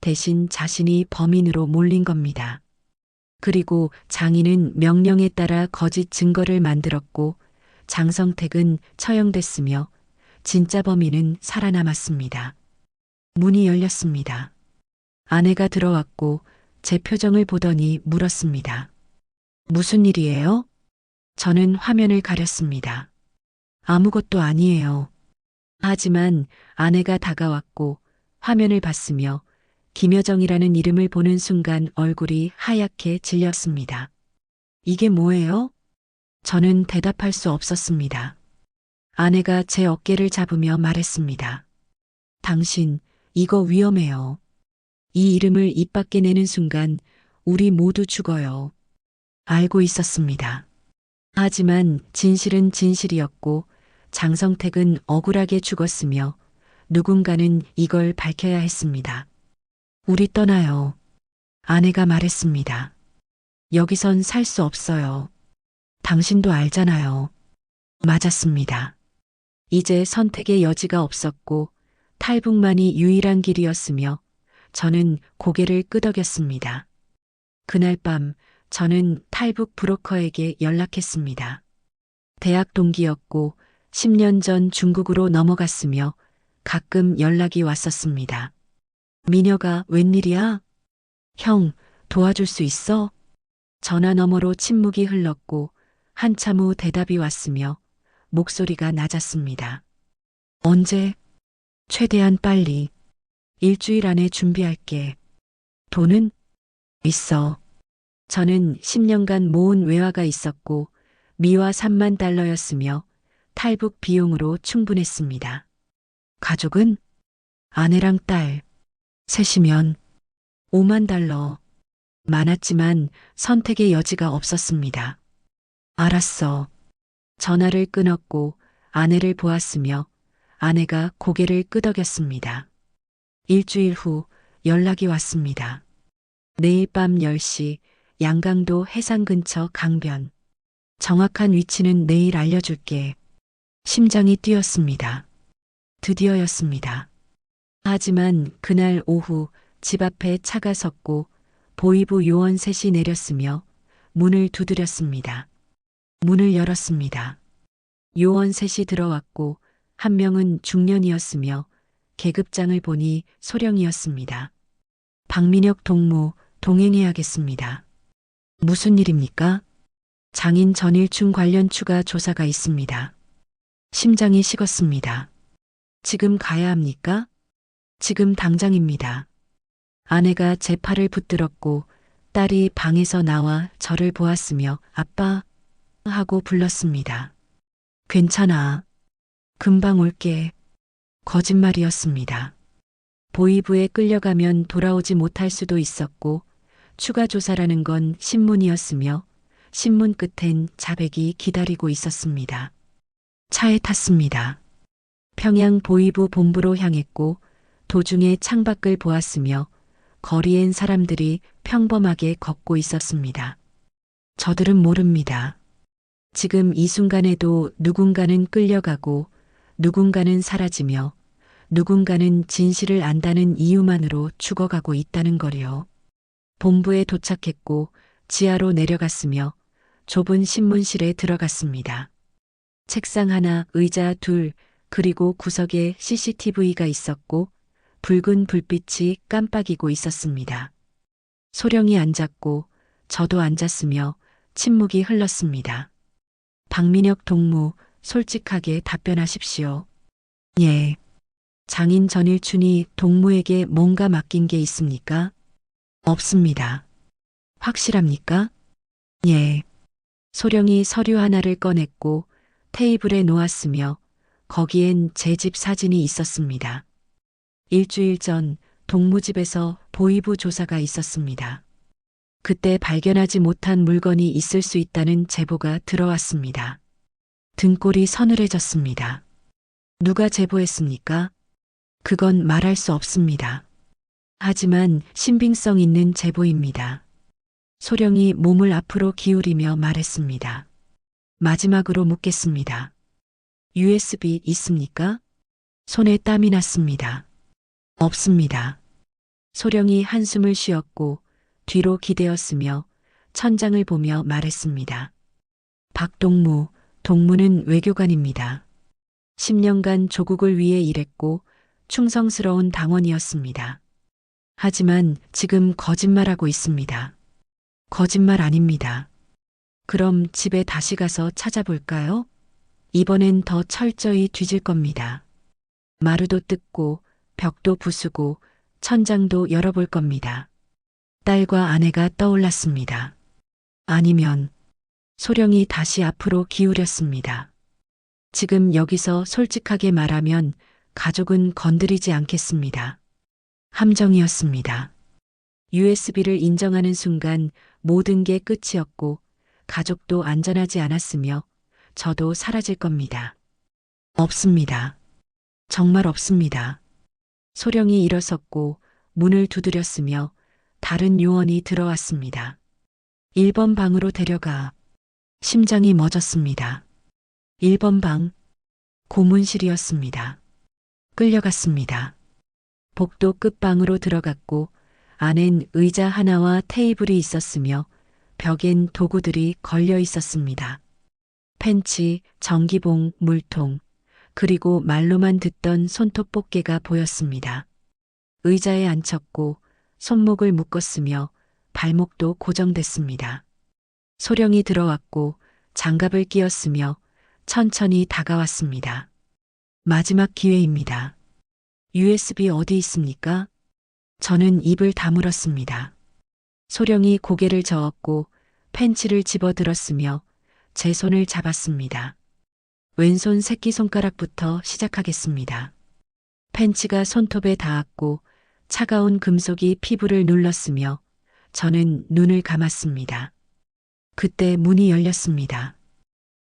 대신 자신이 범인으로 몰린 겁니다. 그리고 장인은 명령에 따라 거짓 증거를 만들었고 장성택은 처형됐으며 진짜 범인은 살아남았습니다. 문이 열렸습니다. 아내가 들어왔고 제 표정을 보더니 물었습니다. 무슨 일이에요? 저는 화면을 가렸습니다. 아무것도 아니에요. 하지만 아내가 다가왔고 화면을 봤으며 김여정이라는 이름을 보는 순간 얼굴이 하얗게 질렸습니다. 이게 뭐예요? 저는 대답할 수 없었습니다. 아내가 제 어깨를 잡으며 말했습니다. 당신, 이거 위험해요. 이 이름을 입 밖에 내는 순간 우리 모두 죽어요. 알고 있었습니다. 하지만 진실은 진실이었고 장성택은 억울하게 죽었으며 누군가는 이걸 밝혀야 했습니다. 우리 떠나요. 아내가 말했습니다. 여기선 살 수 없어요. 당신도 알잖아요. 맞았습니다. 이제 선택의 여지가 없었고 탈북만이 유일한 길이었으며 저는 고개를 끄덕였습니다. 그날 밤 저는 탈북 브로커에게 연락했습니다. 대학 동기였고 10년 전 중국으로 넘어갔으며 가끔 연락이 왔었습니다. 미녀가 웬일이야? 형, 도와줄 수 있어? 전화 너머로 침묵이 흘렀고 한참 후 대답이 왔으며 목소리가 낮았습니다. 언제? 최대한 빨리. 일주일 안에 준비할게. 돈은? 있어. 저는 10년간 모은 외화가 있었고 미화 3만 달러였으며 탈북 비용으로 충분했습니다. 가족은? 아내랑 딸. 셋이면 5만 달러. 많았지만 선택의 여지가 없었습니다. 알았어. 전화를 끊었고 아내를 보았으며 아내가 고개를 끄덕였습니다. 일주일 후 연락이 왔습니다. 내일 밤 10시 양강도 해상 근처 강변. 정확한 위치는 내일 알려줄게. 심장이 뛰었습니다. 드디어였습니다. 하지만 그날 오후 집 앞에 차가 섰고 보이부 요원 셋이 내렸으며 문을 두드렸습니다. 문을 열었습니다. 요원 셋이 들어왔고 한 명은 중년이었으며 계급장을 보니 소령이었습니다. 박민혁 동무 동행해야겠습니다. 무슨 일입니까? 장인 전일충 관련 추가 조사가 있습니다. 심장이 식었습니다. 지금 가야 합니까? 지금 당장입니다. 아내가 제 팔을 붙들었고 딸이 방에서 나와 저를 보았으며 아빠 하고 불렀습니다. 괜찮아. 금방 올게. 거짓말이었습니다. 보이부에 끌려가면 돌아오지 못할 수도 있었고 추가 조사라는 건 신문이었으며 신문 끝엔 자백이 기다리고 있었습니다. 차에 탔습니다. 평양 보이부 본부로 향했고 도중에 창밖을 보았으며 거리엔 사람들이 평범하게 걷고 있었습니다. 저들은 모릅니다. 지금 이 순간에도 누군가는 끌려가고 누군가는 사라지며 누군가는 진실을 안다는 이유만으로 죽어가고 있다는 거리요. 본부에 도착했고 지하로 내려갔으며 좁은 신문실에 들어갔습니다. 책상 하나, 의자 둘, 그리고 구석에 CCTV가 있었고 붉은 불빛이 깜빡이고 있었습니다. 소령이 앉았고 저도 앉았으며 침묵이 흘렀습니다. 박민혁 동무, 솔직하게 답변하십시오. 예. 장인 전일춘이 동무에게 뭔가 맡긴 게 있습니까? 없습니다. 확실합니까? 예. 소령이 서류 하나를 꺼냈고 테이블에 놓았으며 거기엔 제 집 사진이 있었습니다. 일주일 전 동무집에서 보이부 조사가 있었습니다. 그때 발견하지 못한 물건이 있을 수 있다는 제보가 들어왔습니다. 등골이 서늘해졌습니다. 누가 제보했습니까? 그건 말할 수 없습니다. 하지만 신빙성 있는 제보입니다. 소령이 몸을 앞으로 기울이며 말했습니다. 마지막으로 묻겠습니다. USB 있습니까? 손에 땀이 났습니다. 없습니다. 소령이 한숨을 쉬었고 뒤로 기대었으며 천장을 보며 말했습니다. 박동무, 동무는 외교관입니다. 10년간 조국을 위해 일했고 충성스러운 당원이었습니다. 하지만 지금 거짓말하고 있습니다. 거짓말 아닙니다. 그럼 집에 다시 가서 찾아볼까요? 이번엔 더 철저히 뒤질 겁니다. 마루도 뜯고 벽도 부수고 천장도 열어볼 겁니다. 딸과 아내가 떠올랐습니다. 아니면 소령이 다시 앞으로 기울였습니다. 지금 여기서 솔직하게 말하면 가족은 건드리지 않겠습니다. 함정이었습니다. USB를 인정하는 순간 모든 게 끝이었고 가족도 안전하지 않았으며 저도 사라질 겁니다. 없습니다. 정말 없습니다. 소령이 일어섰고 문을 두드렸으며 다른 요원이 들어왔습니다. 1번 방으로 데려가. 심장이 멎었습니다. 1번 방, 고문실이었습니다. 끌려갔습니다. 복도 끝방으로 들어갔고 안엔 의자 하나와 테이블이 있었으며 벽엔 도구들이 걸려 있었습니다. 펜치, 전기봉, 물통, 그리고 말로만 듣던 손톱 뽑개가 보였습니다. 의자에 앉혔고 손목을 묶었으며 발목도 고정됐습니다. 소령이 들어왔고 장갑을 끼웠으며 천천히 다가왔습니다. 마지막 기회입니다. USB 어디 있습니까? 저는 입을 다물었습니다. 소령이 고개를 저었고 펜치를 집어들었으며 제 손을 잡았습니다. 왼손 새끼손가락부터 시작하겠습니다. 펜치가 손톱에 닿았고 차가운 금속이 피부를 눌렀으며 저는 눈을 감았습니다. 그때 문이 열렸습니다.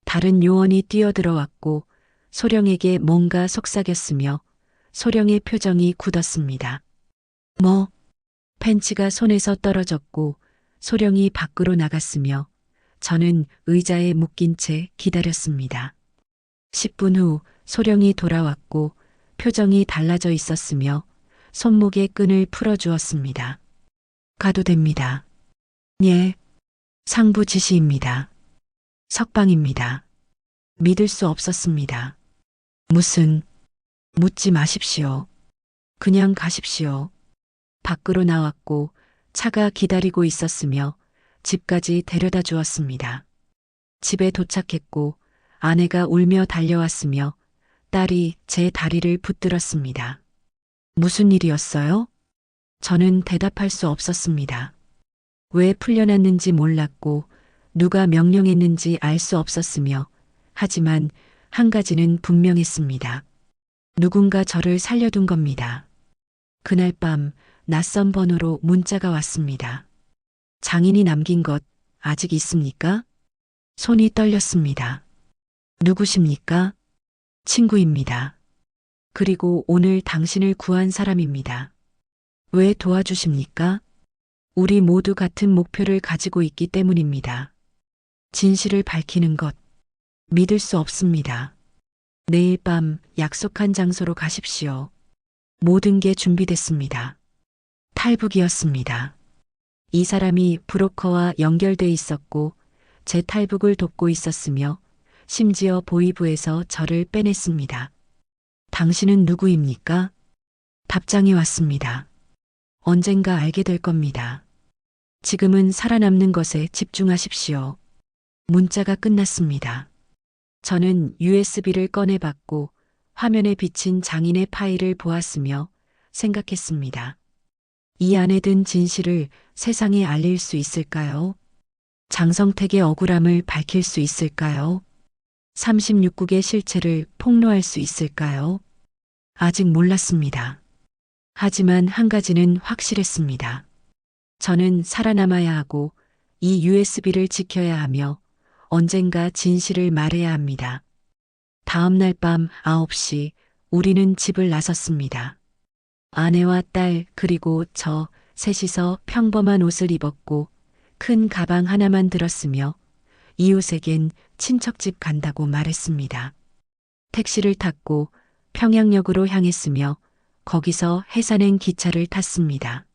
다른 요원이 뛰어들어왔고 소령에게 뭔가 속삭였으며 소령의 표정이 굳었습니다. 뭐? 펜치가 손에서 떨어졌고 소령이 밖으로 나갔으며 저는 의자에 묶인 채 기다렸습니다. 10분 후 소령이 돌아왔고 표정이 달라져 있었으며 손목의 끈을 풀어주었습니다. 가도 됩니다. 예. 상부 지시입니다. 석방입니다. 믿을 수 없었습니다. 무슨, 묻지 마십시오. 그냥 가십시오. 밖으로 나왔고 차가 기다리고 있었으며 집까지 데려다 주었습니다. 집에 도착했고 아내가 울며 달려왔으며 딸이 제 다리를 붙들었습니다. 무슨 일이었어요? 저는 대답할 수 없었습니다. 왜 풀려났는지 몰랐고 누가 명령했는지 알 수 없었으며 하지만 한 가지는 분명했습니다. 누군가 저를 살려둔 겁니다. 그날 밤 낯선 번호로 문자가 왔습니다. 장인이 남긴 것 아직 있습니까? 손이 떨렸습니다. 누구십니까? 친구입니다. 그리고 오늘 당신을 구한 사람입니다. 왜 도와주십니까? 우리 모두 같은 목표를 가지고 있기 때문입니다. 진실을 밝히는 것, 믿을 수 없습니다. 내일 밤 약속한 장소로 가십시오. 모든 게 준비됐습니다. 탈북이었습니다. 이 사람이 브로커와 연결돼 있었고 제 탈북을 돕고 있었으며 심지어 보이부에서 저를 빼냈습니다. 당신은 누구입니까? 답장이 왔습니다. 언젠가 알게 될 겁니다. 지금은 살아남는 것에 집중하십시오. 문자가 끝났습니다. 저는 USB를 꺼내봤고 화면에 비친 장인의 파일을 보았으며 생각했습니다. 이 안에 든 진실을 세상에 알릴 수 있을까요? 장성택의 억울함을 밝힐 수 있을까요? 36국의 실체를 폭로할 수 있을까요? 아직 몰랐습니다. 하지만 한 가지는 확실했습니다. 저는 살아남아야 하고 이 USB를 지켜야 하며 언젠가 진실을 말해야 합니다. 다음 날 밤 9시 우리는 집을 나섰습니다. 아내와 딸 그리고 저 셋이서 평범한 옷을 입었고 큰 가방 하나만 들었으며 이웃에겐 친척집 간다고 말했습니다. 택시를 탔고 평양역으로 향했으며 거기서 해산행 기차를 탔습니다.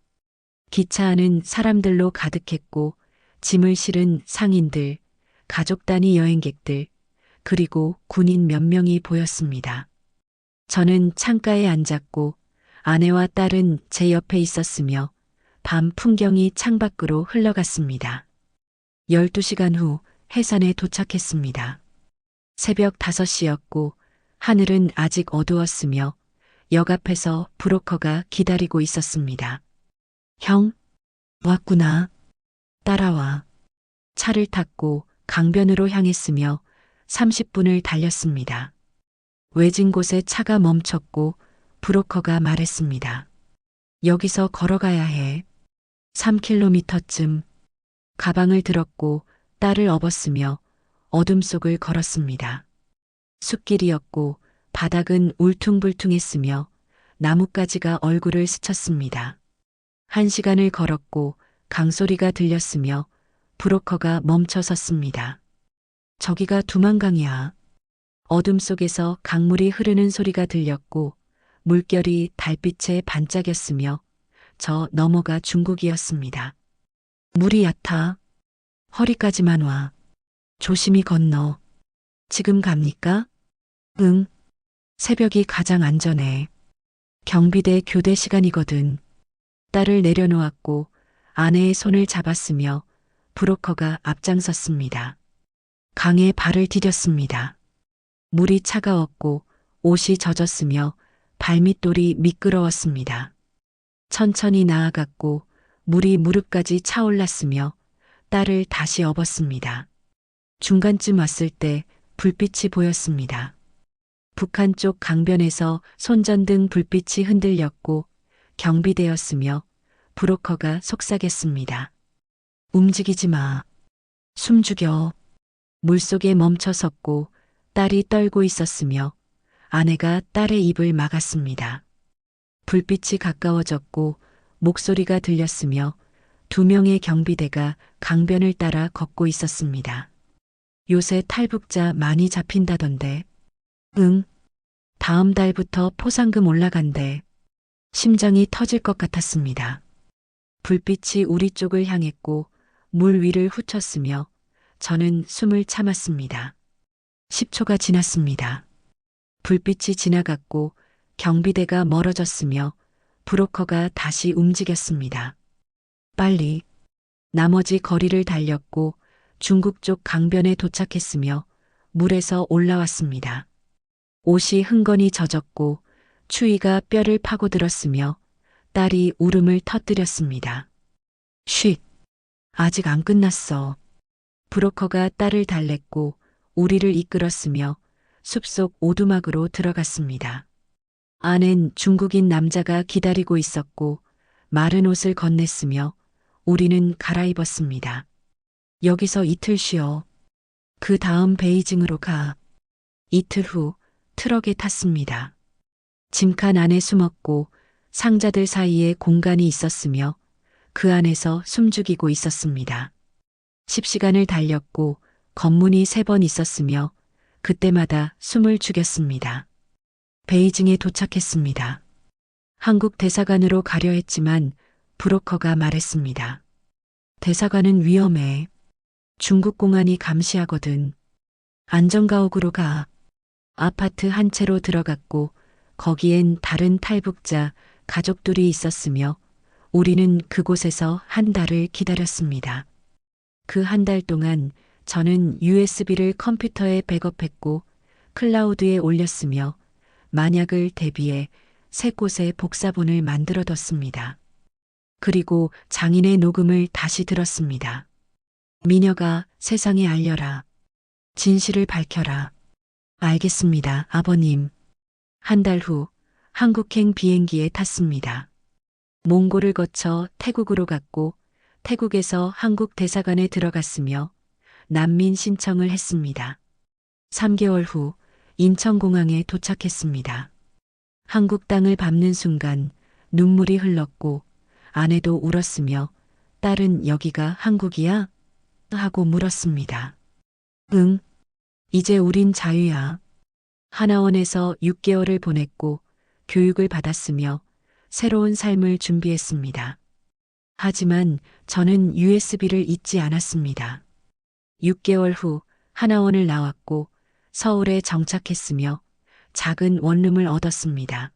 기차 안은 사람들로 가득했고 짐을 실은 상인들, 가족 단위 여행객들, 그리고 군인 몇 명이 보였습니다. 저는 창가에 앉았고 아내와 딸은 제 옆에 있었으며 밤 풍경이 창밖으로 흘러갔습니다. 12시간 후 해산에 도착했습니다. 새벽 5시였고 하늘은 아직 어두웠으며 역 앞에서 브로커가 기다리고 있었습니다. 형, 왔구나. 따라와. 차를 탔고 강변으로 향했으며 30분을 달렸습니다. 외진 곳에 차가 멈췄고 브로커가 말했습니다. 여기서 걸어가야 해. 3km쯤. 가방을 들었고 딸을 업었으며 어둠 속을 걸었습니다. 숲길이었고 바닥은 울퉁불퉁했으며 나뭇가지가 얼굴을 스쳤습니다. 1시간을 걸었고 강소리가 들렸으며 브로커가 멈춰 섰습니다. 저기가 두만강이야. 어둠 속에서 강물이 흐르는 소리가 들렸고 물결이 달빛에 반짝였으며 저 너머가 중국이었습니다. 물이 얕아. 허리까지만 와. 조심히 건너. 지금 갑니까? 응. 새벽이 가장 안전해. 경비대 교대 시간이거든. 딸을 내려놓았고 아내의 손을 잡았으며 브로커가 앞장섰습니다. 강에 발을 디뎠습니다. 물이 차가웠고 옷이 젖었으며 발밑돌이 미끄러웠습니다. 천천히 나아갔고 물이 무릎까지 차올랐으며 딸을 다시 업었습니다. 중간쯤 왔을 때 불빛이 보였습니다. 북한 쪽 강변에서 손전등 불빛이 흔들렸고 경비되었으며 브로커가 속삭였습니다. 움직이지 마. 숨 죽여. 물속에 멈춰 섰고 딸이 떨고 있었으며 아내가 딸의 입을 막았습니다. 불빛이 가까워졌고 목소리가 들렸으며 2명의 경비대가 강변을 따라 걷고 있었습니다. 요새 탈북자 많이 잡힌다던데. 응. 다음 달부터 포상금 올라간대. 심장이 터질 것 같았습니다. 불빛이 우리 쪽을 향했고 물 위를 훑었으며 저는 숨을 참았습니다. 10초가 지났습니다. 불빛이 지나갔고 경비대가 멀어졌으며 브로커가 다시 움직였습니다. 빨리. 나머지 거리를 달렸고 중국 쪽 강변에 도착했으며 물에서 올라왔습니다. 옷이 흥건히 젖었고 추위가 뼈를 파고들었으며 딸이 울음을 터뜨렸습니다. 쉿. 아직 안 끝났어. 브로커가 딸을 달랬고 우리를 이끌었으며 숲속 오두막으로 들어갔습니다. 안엔 중국인 남자가 기다리고 있었고 마른 옷을 건넸으며 우리는 갈아입었습니다. 여기서 이틀 쉬어. 그 다음 베이징으로 가. 이틀 후 트럭에 탔습니다. 짐칸 안에 숨었고 상자들 사이에 공간이 있었으며 그 안에서 숨죽이고 있었습니다. 10시간을 달렸고 검문이 3번 있었으며 그때마다 숨을 죽였습니다. 베이징에 도착했습니다. 한국 대사관으로 가려 했지만 브로커가 말했습니다. 대사관은 위험해. 중국 공안이 감시하거든. 안전가옥으로 가. 아파트 한 채로 들어갔고 거기엔 다른 탈북자 가족들이 있었으며 우리는 그곳에서 한 달을 기다렸습니다. 그 한 달 동안 저는 USB를 컴퓨터에 백업했고 클라우드에 올렸으며 만약을 대비해 3곳에 복사본을 만들어뒀습니다. 그리고 장인의 녹음을 다시 들었습니다. 미녀가 세상에 알려라. 진실을 밝혀라. 알겠습니다, 아버님. 한 달 후 한국행 비행기에 탔습니다. 몽골을 거쳐 태국으로 갔고 태국에서 한국 대사관에 들어갔으며 난민 신청을 했습니다. 3개월 후 인천공항에 도착했습니다. 한국 땅을 밟는 순간 눈물이 흘렀고 아내도 울었으며 딸은 여기가 한국이야? 하고 물었습니다. 응. 이제 우린 자유야. 하나원에서 6개월을 보냈고 교육을 받았으며 새로운 삶을 준비했습니다. 하지만 저는 USB를 잊지 않았습니다. 6개월 후 하나원을 나왔고 서울에 정착했으며 작은 원룸을 얻었습니다.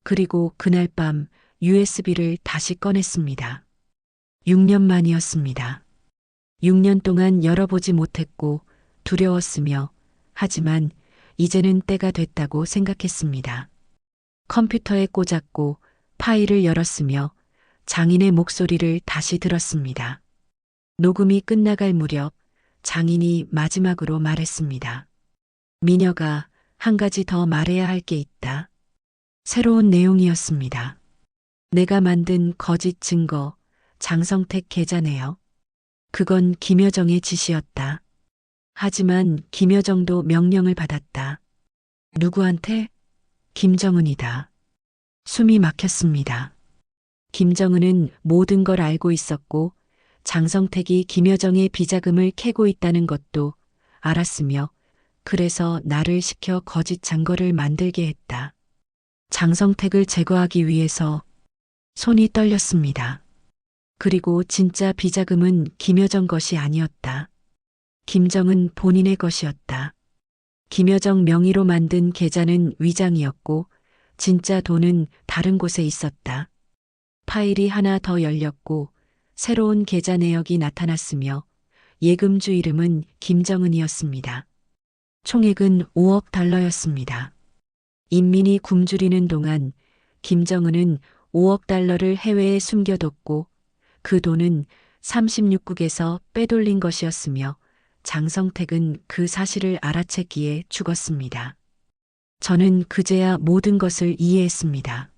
그리고 그날 밤 USB를 다시 꺼냈습니다. 6년 만이었습니다. 6년 동안 열어보지 못했고 두려웠으며 하지만 이제는 때가 됐다고 생각했습니다. 컴퓨터에 꽂았고 파일을 열었으며 장인의 목소리를 다시 들었습니다. 녹음이 끝나갈 무렵 장인이 마지막으로 말했습니다. 미녀가 한 가지 더 말해야 할 게 있다. 새로운 내용이었습니다. 내가 만든 거짓 증거, 장성택 계좌네요. 그건 김여정의 지시였다. 하지만 김여정도 명령을 받았다. 누구한테? 김정은이다. 숨이 막혔습니다. 김정은은 모든 걸 알고 있었고 장성택이 김여정의 비자금을 캐고 있다는 것도 알았으며 그래서 나를 시켜 거짓 잔고를 만들게 했다. 장성택을 제거하기 위해서 손이 떨렸습니다. 그리고 진짜 비자금은 김여정 것이 아니었다. 김정은 본인의 것이었다. 김여정 명의로 만든 계좌는 위장이었고 진짜 돈은 다른 곳에 있었다. 파일이 하나 더 열렸고 새로운 계좌 내역이 나타났으며 예금주 이름은 김정은이었습니다. 총액은 5억 달러였습니다. 인민이 굶주리는 동안 김정은은 5억 달러를 해외에 숨겨뒀고 그 돈은 36국에서 빼돌린 것이었으며 장성택은 그 사실을 알아챘기에 죽었습니다. 저는 그제야 모든 것을 이해했습니다.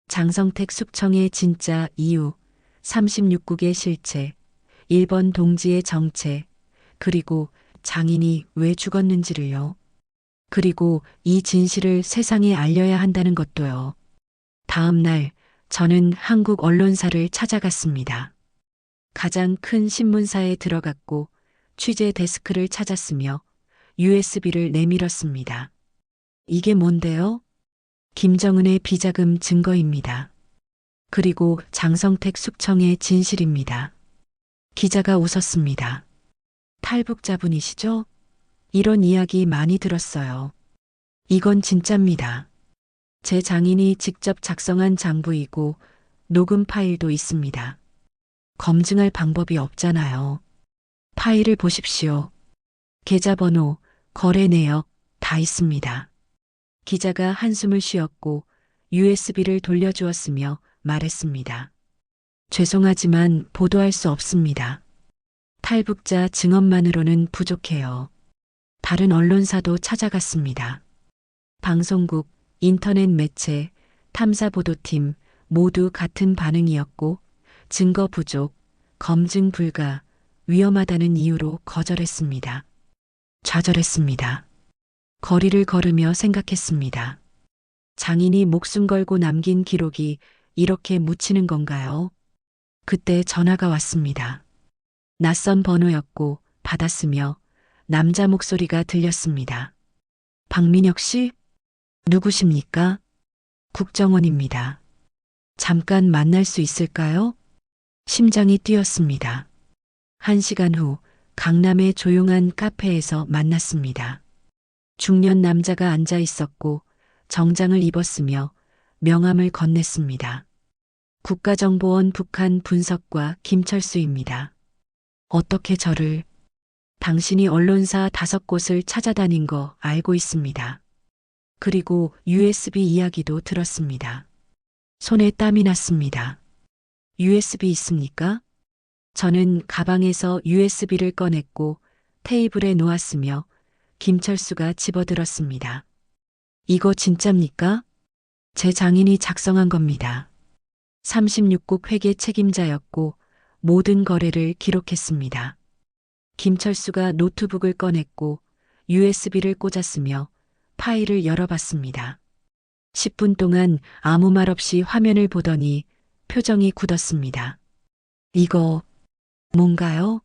장성택 숙청의 진짜 이유, 36국의 실체, 1번 동지의 정체, 그리고 장인이 왜 죽었는지를요. 그리고 이 진실을 세상에 알려야 한다는 것도요. 다음 날 저는 한국 언론사를 찾아갔습니다. 가장 큰 신문사에 들어갔고 취재 데스크를 찾았으며 USB를 내밀었습니다. 이게 뭔데요? 김정은의 비자금 증거입니다. 그리고 장성택 숙청의 진실입니다. 기자가 웃었습니다. 탈북자분이시죠? 이런 이야기 많이 들었어요. 이건 진짜입니다. 제 장인이 직접 작성한 장부이고 녹음 파일도 있습니다. 검증할 방법이 없잖아요. 파일을 보십시오. 계좌번호, 거래 내역 다 있습니다. 기자가 한숨을 쉬었고 USB를 돌려주었으며 말했습니다. 죄송하지만 보도할 수 없습니다. 탈북자 증언만으로는 부족해요. 다른 언론사도 찾아갔습니다. 방송국, 인터넷 매체, 탐사보도팀 모두 같은 반응이었고 증거 부족, 검증 불가, 위험하다는 이유로 거절했습니다. 좌절했습니다. 거리를 걸으며 생각했습니다. 장인이 목숨 걸고 남긴 기록이 이렇게 묻히는 건가요? 그때 전화가 왔습니다. 낯선 번호였고 받았으며 남자 목소리가 들렸습니다. 박민혁 씨? 누구십니까? 국정원입니다. 잠깐 만날 수 있을까요? 심장이 뛰었습니다. 1시간 후 강남의 조용한 카페에서 만났습니다. 중년 남자가 앉아 있었고 정장을 입었으며 명함을 건넸습니다. 국가정보원 북한 분석과 김철수입니다. 어떻게 저를? 당신이 언론사 5곳을 찾아다닌 거 알고 있습니다. 그리고 USB 이야기도 들었습니다. 손에 땀이 났습니다. USB 있습니까? 저는 가방에서 USB를 꺼냈고 테이블에 놓았으며 김철수가 집어들었습니다. 이거 진짜입니까? 제 장인이 작성한 겁니다. 36국 회계 책임자였고 모든 거래를 기록했습니다. 김철수가 노트북을 꺼냈고 USB를 꽂았으며 파일을 열어봤습니다. 10분 동안 아무 말 없이 화면을 보더니 표정이 굳었습니다. 이거 뭔가요?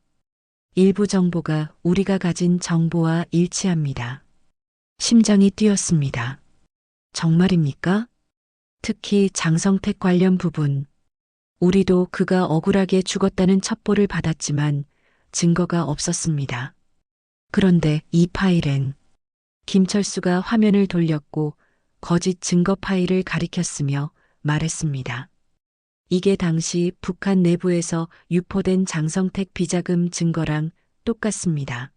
일부 정보가 우리가 가진 정보와 일치합니다. 심장이 뛰었습니다. 정말입니까? 특히 장성택 관련 부분. 우리도 그가 억울하게 죽었다는 첩보를 받았지만 증거가 없었습니다. 그런데 이 파일엔 김철수가 화면을 돌렸고 거짓 증거 파일을 가리켰으며 말했습니다. 이게 당시 북한 내부에서 유포된 장성택 비자금 증거랑 똑같습니다.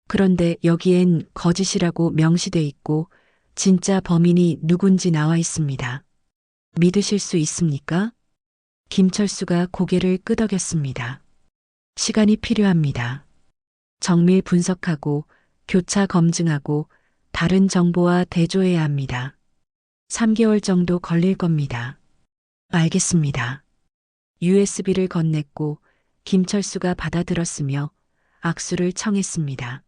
그런데 여기엔 거짓이라고 명시돼 있고 진짜 범인이 누군지 나와 있습니다. 믿으실 수 있습니까? 김철수가 고개를 끄덕였습니다. 시간이 필요합니다. 정밀 분석하고 교차 검증하고 다른 정보와 대조해야 합니다. 3개월 정도 걸릴 겁니다. 알겠습니다. USB를 건넸고 김철수가 받아들었으며 악수를 청했습니다.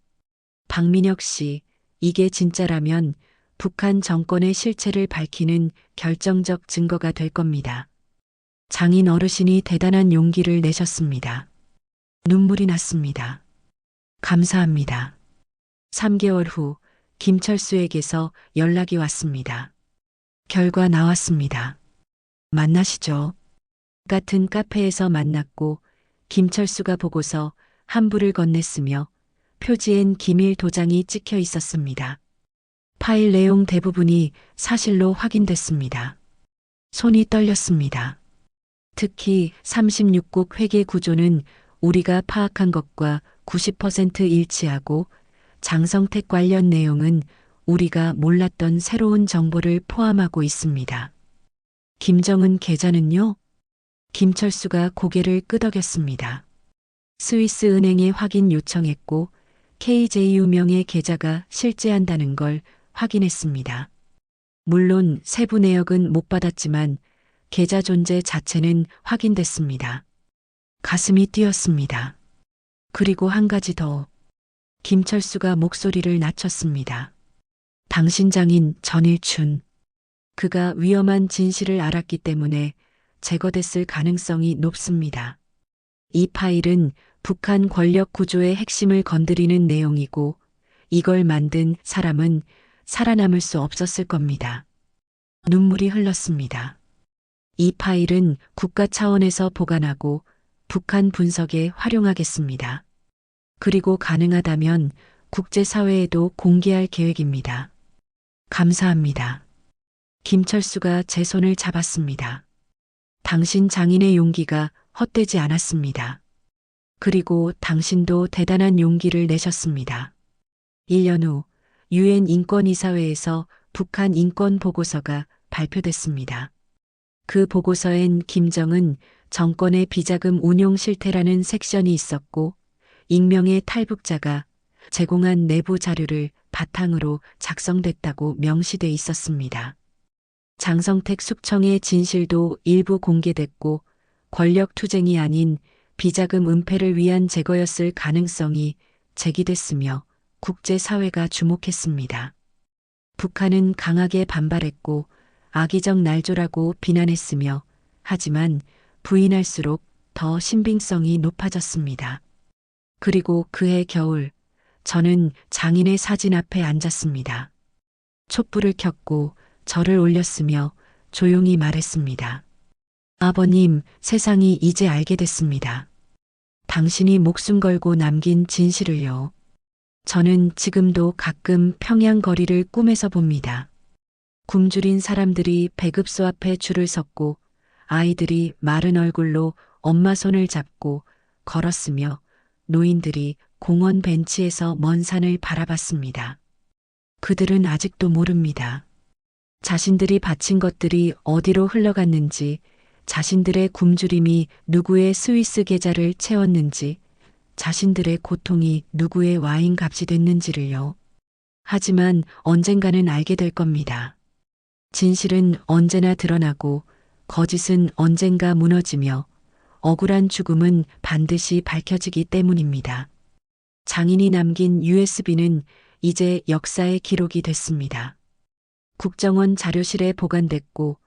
박민혁 씨, 이게 진짜라면 북한 정권의 실체를 밝히는 결정적 증거가 될 겁니다. 장인 어르신이 대단한 용기를 내셨습니다. 눈물이 났습니다. 감사합니다. 3개월 후 김철수에게서 연락이 왔습니다. 결과 나왔습니다. 만나시죠. 같은 카페에서 만났고 김철수가 보고서 한부를 건넸으며 표지엔 기밀 도장이 찍혀 있었습니다. 파일 내용 대부분이 사실로 확인됐습니다. 손이 떨렸습니다. 특히 36국 회계 구조는 우리가 파악한 것과 90% 일치하고 장성택 관련 내용은 우리가 몰랐던 새로운 정보를 포함하고 있습니다. 김정은 계좌는요? 김철수가 고개를 끄덕였습니다. 스위스 은행에 확인 요청했고 KJ유명의 계좌가 실제한다는 걸 확인했습니다. 물론 세부 내역은 못 받았지만 계좌 존재 자체는 확인됐습니다. 가슴이 뛰었습니다. 그리고 한 가지 더. 김철수가 목소리를 낮췄습니다. 당신 장인 전일춘. 그가 위험한 진실을 알았기 때문에 제거됐을 가능성이 높습니다. 이 파일은 북한 권력 구조의 핵심을 건드리는 내용이고 이걸 만든 사람은 살아남을 수 없었을 겁니다. 눈물이 흘렀습니다. 이 파일은 국가 차원에서 보관하고 북한 분석에 활용하겠습니다. 그리고 가능하다면 국제사회에도 공개할 계획입니다. 감사합니다. 김철수가 제 손을 잡았습니다. 당신 장인의 용기가 헛되지 않았습니다. 그리고 당신도 대단한 용기를 내셨습니다. 1년 후 유엔 인권이사회에서 북한 인권 보고서가 발표됐습니다. 그 보고서엔 김정은 정권의 비자금 운용 실태라는 섹션이 있었고 익명의 탈북자가 제공한 내부 자료를 바탕으로 작성됐다고 명시돼 있었습니다. 장성택 숙청의 진실도 일부 공개됐고 권력 투쟁이 아닌 비자금 은폐를 위한 제거였을 가능성이 제기됐으며 국제사회가 주목했습니다. 북한은 강하게 반발했고 악의적 날조라고 비난했으며 하지만 부인할수록 더 신빙성이 높아졌습니다. 그리고 그해 겨울 저는 장인의 사진 앞에 앉았습니다. 촛불을 켰고 절을 올렸으며 조용히 말했습니다. 아버님, 세상이 이제 알게 됐습니다. 당신이 목숨 걸고 남긴 진실을요. 저는 지금도 가끔 평양 거리를 꿈에서 봅니다. 굶주린 사람들이 배급소 앞에 줄을 섰고 아이들이 마른 얼굴로 엄마 손을 잡고 걸었으며 노인들이 공원 벤치에서 먼 산을 바라봤습니다. 그들은 아직도 모릅니다. 자신들이 바친 것들이 어디로 흘러갔는지, 자신들의 굶주림이 누구의 스위스 계좌를 채웠는지, 자신들의 고통이 누구의 와인 값이 됐는지를요. 하지만 언젠가는 알게 될 겁니다. 진실은 언제나 드러나고 거짓은 언젠가 무너지며 억울한 죽음은 반드시 밝혀지기 때문입니다. 장인이 남긴 USB는 이제 역사의 기록이 됐습니다. 국정원 자료실에 보관됐고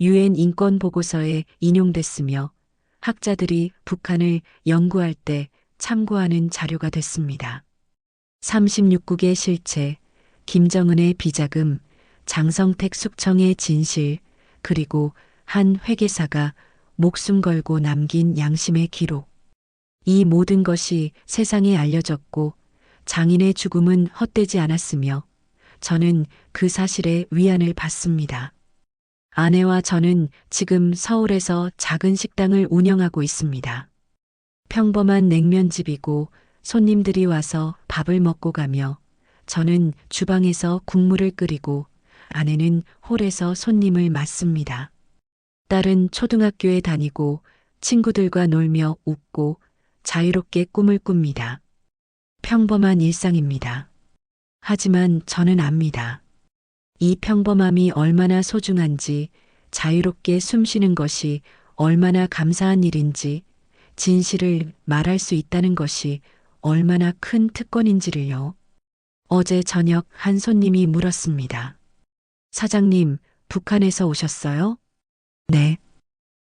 유엔 인권 보고서에 인용됐으며 학자들이 북한을 연구할 때 참고하는 자료가 됐습니다. 36국의 실체, 김정은의 비자금, 장성택 숙청의 진실, 그리고 한 회계사가 목숨 걸고 남긴 양심의 기록. 이 모든 것이 세상에 알려졌고 장인의 죽음은 헛되지 않았으며 저는 그 사실에 위안을 받습니다. 아내와 저는 지금 서울에서 작은 식당을 운영하고 있습니다. 평범한 냉면집이고 손님들이 와서 밥을 먹고 가며 저는 주방에서 국물을 끓이고 아내는 홀에서 손님을 맞습니다. 딸은 초등학교에 다니고 친구들과 놀며 웃고 자유롭게 꿈을 꿉니다. 평범한 일상입니다. 하지만 저는 압니다. 이 평범함이 얼마나 소중한지, 자유롭게 숨쉬는 것이 얼마나 감사한 일인지, 진실을 말할 수 있다는 것이 얼마나 큰 특권인지를요. 어제 저녁 한 손님이 물었습니다. 사장님, 북한에서 오셨어요? 네.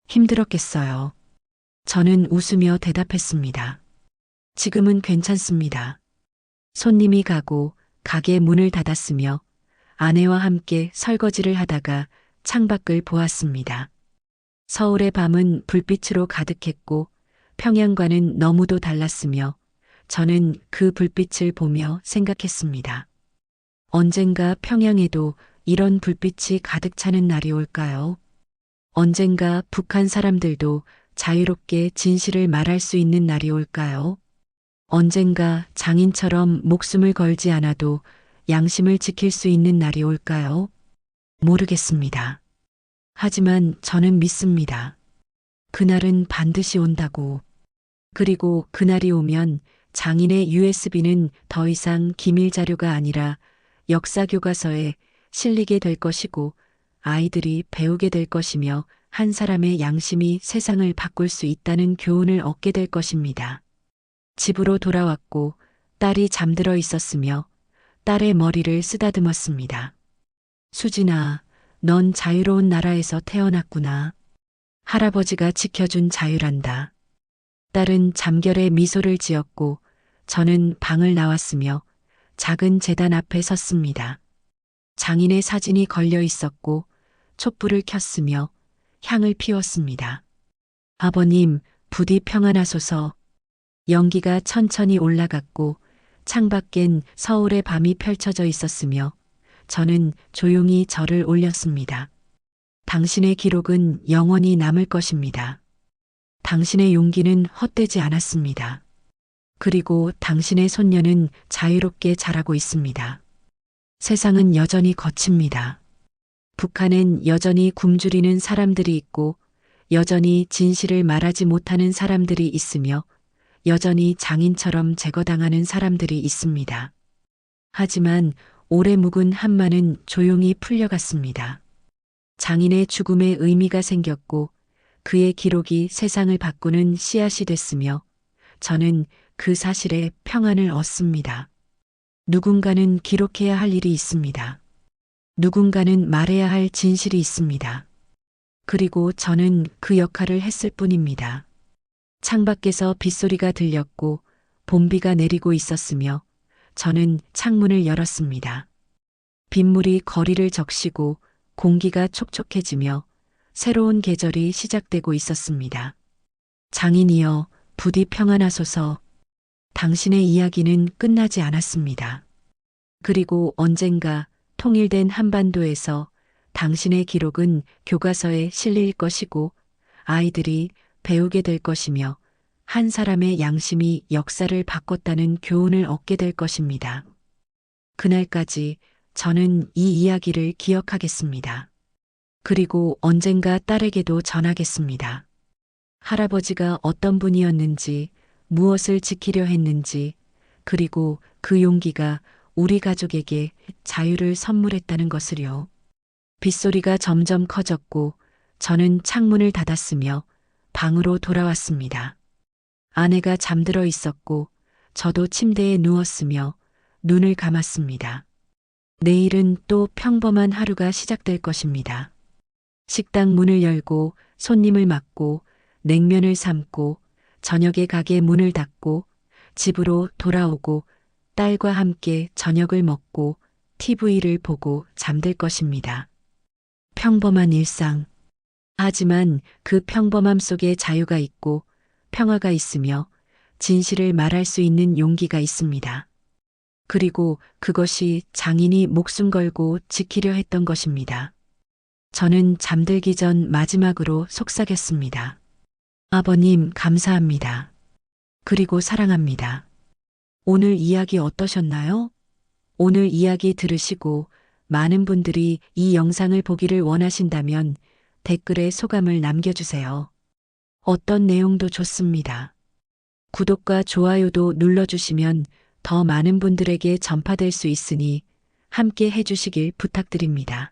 힘들었겠어요. 저는 웃으며 대답했습니다. 지금은 괜찮습니다. 손님이 가고 가게 문을 닫았으며 아내와 함께 설거지를 하다가 창밖을 보았습니다. 서울의 밤은 불빛으로 가득했고 평양과는 너무도 달랐으며 저는 그 불빛을 보며 생각했습니다. 언젠가 평양에도 이런 불빛이 가득 차는 날이 올까요? 언젠가 북한 사람들도 자유롭게 진실을 말할 수 있는 날이 올까요? 언젠가 장인처럼 목숨을 걸지 않아도 양심을 지킬 수 있는 날이 올까요? 모르겠습니다. 하지만 저는 믿습니다. 그날은 반드시 온다고. 그리고 그날이 오면 장인의 USB는 더 이상 기밀 자료가 아니라 역사 교과서에 실리게 될 것이고 아이들이 배우게 될 것이며 한 사람의 양심이 세상을 바꿀 수 있다는 교훈을 얻게 될 것입니다. 집으로 돌아왔고 딸이 잠들어 있었으며 딸의 머리를 쓰다듬었습니다. 수진아, 넌 자유로운 나라에서 태어났구나. 할아버지가 지켜준 자유란다. 딸은 잠결에 미소를 지었고 저는 방을 나왔으며 작은 제단 앞에 섰습니다. 장인의 사진이 걸려 있었고 촛불을 켰으며 향을 피웠습니다. 아버님, 부디 평안하소서. 연기가 천천히 올라갔고 창밖엔 서울의 밤이 펼쳐져 있었으며 저는 조용히 절을 올렸습니다. 당신의 기록은 영원히 남을 것입니다. 당신의 용기는 헛되지 않았습니다. 그리고 당신의 손녀는 자유롭게 자라고 있습니다. 세상은 여전히 거칩니다. 북한엔 여전히 굶주리는 사람들이 있고 여전히 진실을 말하지 못하는 사람들이 있으며 여전히 장인처럼 제거당하는 사람들이 있습니다. 하지만 오래 묵은 한마는 조용히 풀려갔습니다. 장인의 죽음에 의미가 생겼고 그의 기록이 세상을 바꾸는 씨앗이 됐으며 저는 그 사실에 평안을 얻습니다. 누군가는 기록해야 할 일이 있습니다. 누군가는 말해야 할 진실이 있습니다. 그리고 저는 그 역할을 했을 뿐입니다. 창밖에서 빗소리가 들렸고 봄비가 내리고 있었으며 저는 창문을 열었습니다. 빗물이 거리를 적시고 공기가 촉촉해지며 새로운 계절이 시작되고 있었습니다. 장인이여, 부디 평안하소서. 당신의 이야기는 끝나지 않았습니다. 그리고 언젠가 통일된 한반도에서 당신의 기록은 교과서에 실릴 것이고 아이들이 배우게 될 것이며 한 사람의 양심이 역사를 바꿨다는 교훈을 얻게 될 것입니다. 그날까지 저는 이 이야기를 기억하겠습니다. 그리고 언젠가 딸에게도 전하겠습니다. 할아버지가 어떤 분이었는지, 무엇을 지키려 했는지, 그리고 그 용기가 우리 가족에게 자유를 선물했다는 것을요. 빗소리가 점점 커졌고 저는 창문을 닫았으며 방으로 돌아왔습니다. 아내가 잠들어 있었고 저도 침대에 누웠으며 눈을 감았습니다. 내일은 또 평범한 하루가 시작될 것입니다. 식당 문을 열고 손님을 맞고 냉면을 삶고 저녁에 가게 문을 닫고 집으로 돌아오고 딸과 함께 저녁을 먹고 TV를 보고 잠들 것입니다. 평범한 일상. 하지만 그 평범함 속에 자유가 있고 평화가 있으며 진실을 말할 수 있는 용기가 있습니다. 그리고 그것이 장인이 목숨 걸고 지키려 했던 것입니다. 저는 잠들기 전 마지막으로 속삭였습니다. 아버님, 감사합니다. 그리고 사랑합니다. 오늘 이야기 어떠셨나요? 오늘 이야기 들으시고 많은 분들이 이 영상을 보기를 원하신다면 댓글에 소감을 남겨주세요. 어떤 내용도 좋습니다. 구독과 좋아요도 눌러주시면 더 많은 분들에게 전파될 수 있으니 함께 해주시길 부탁드립니다.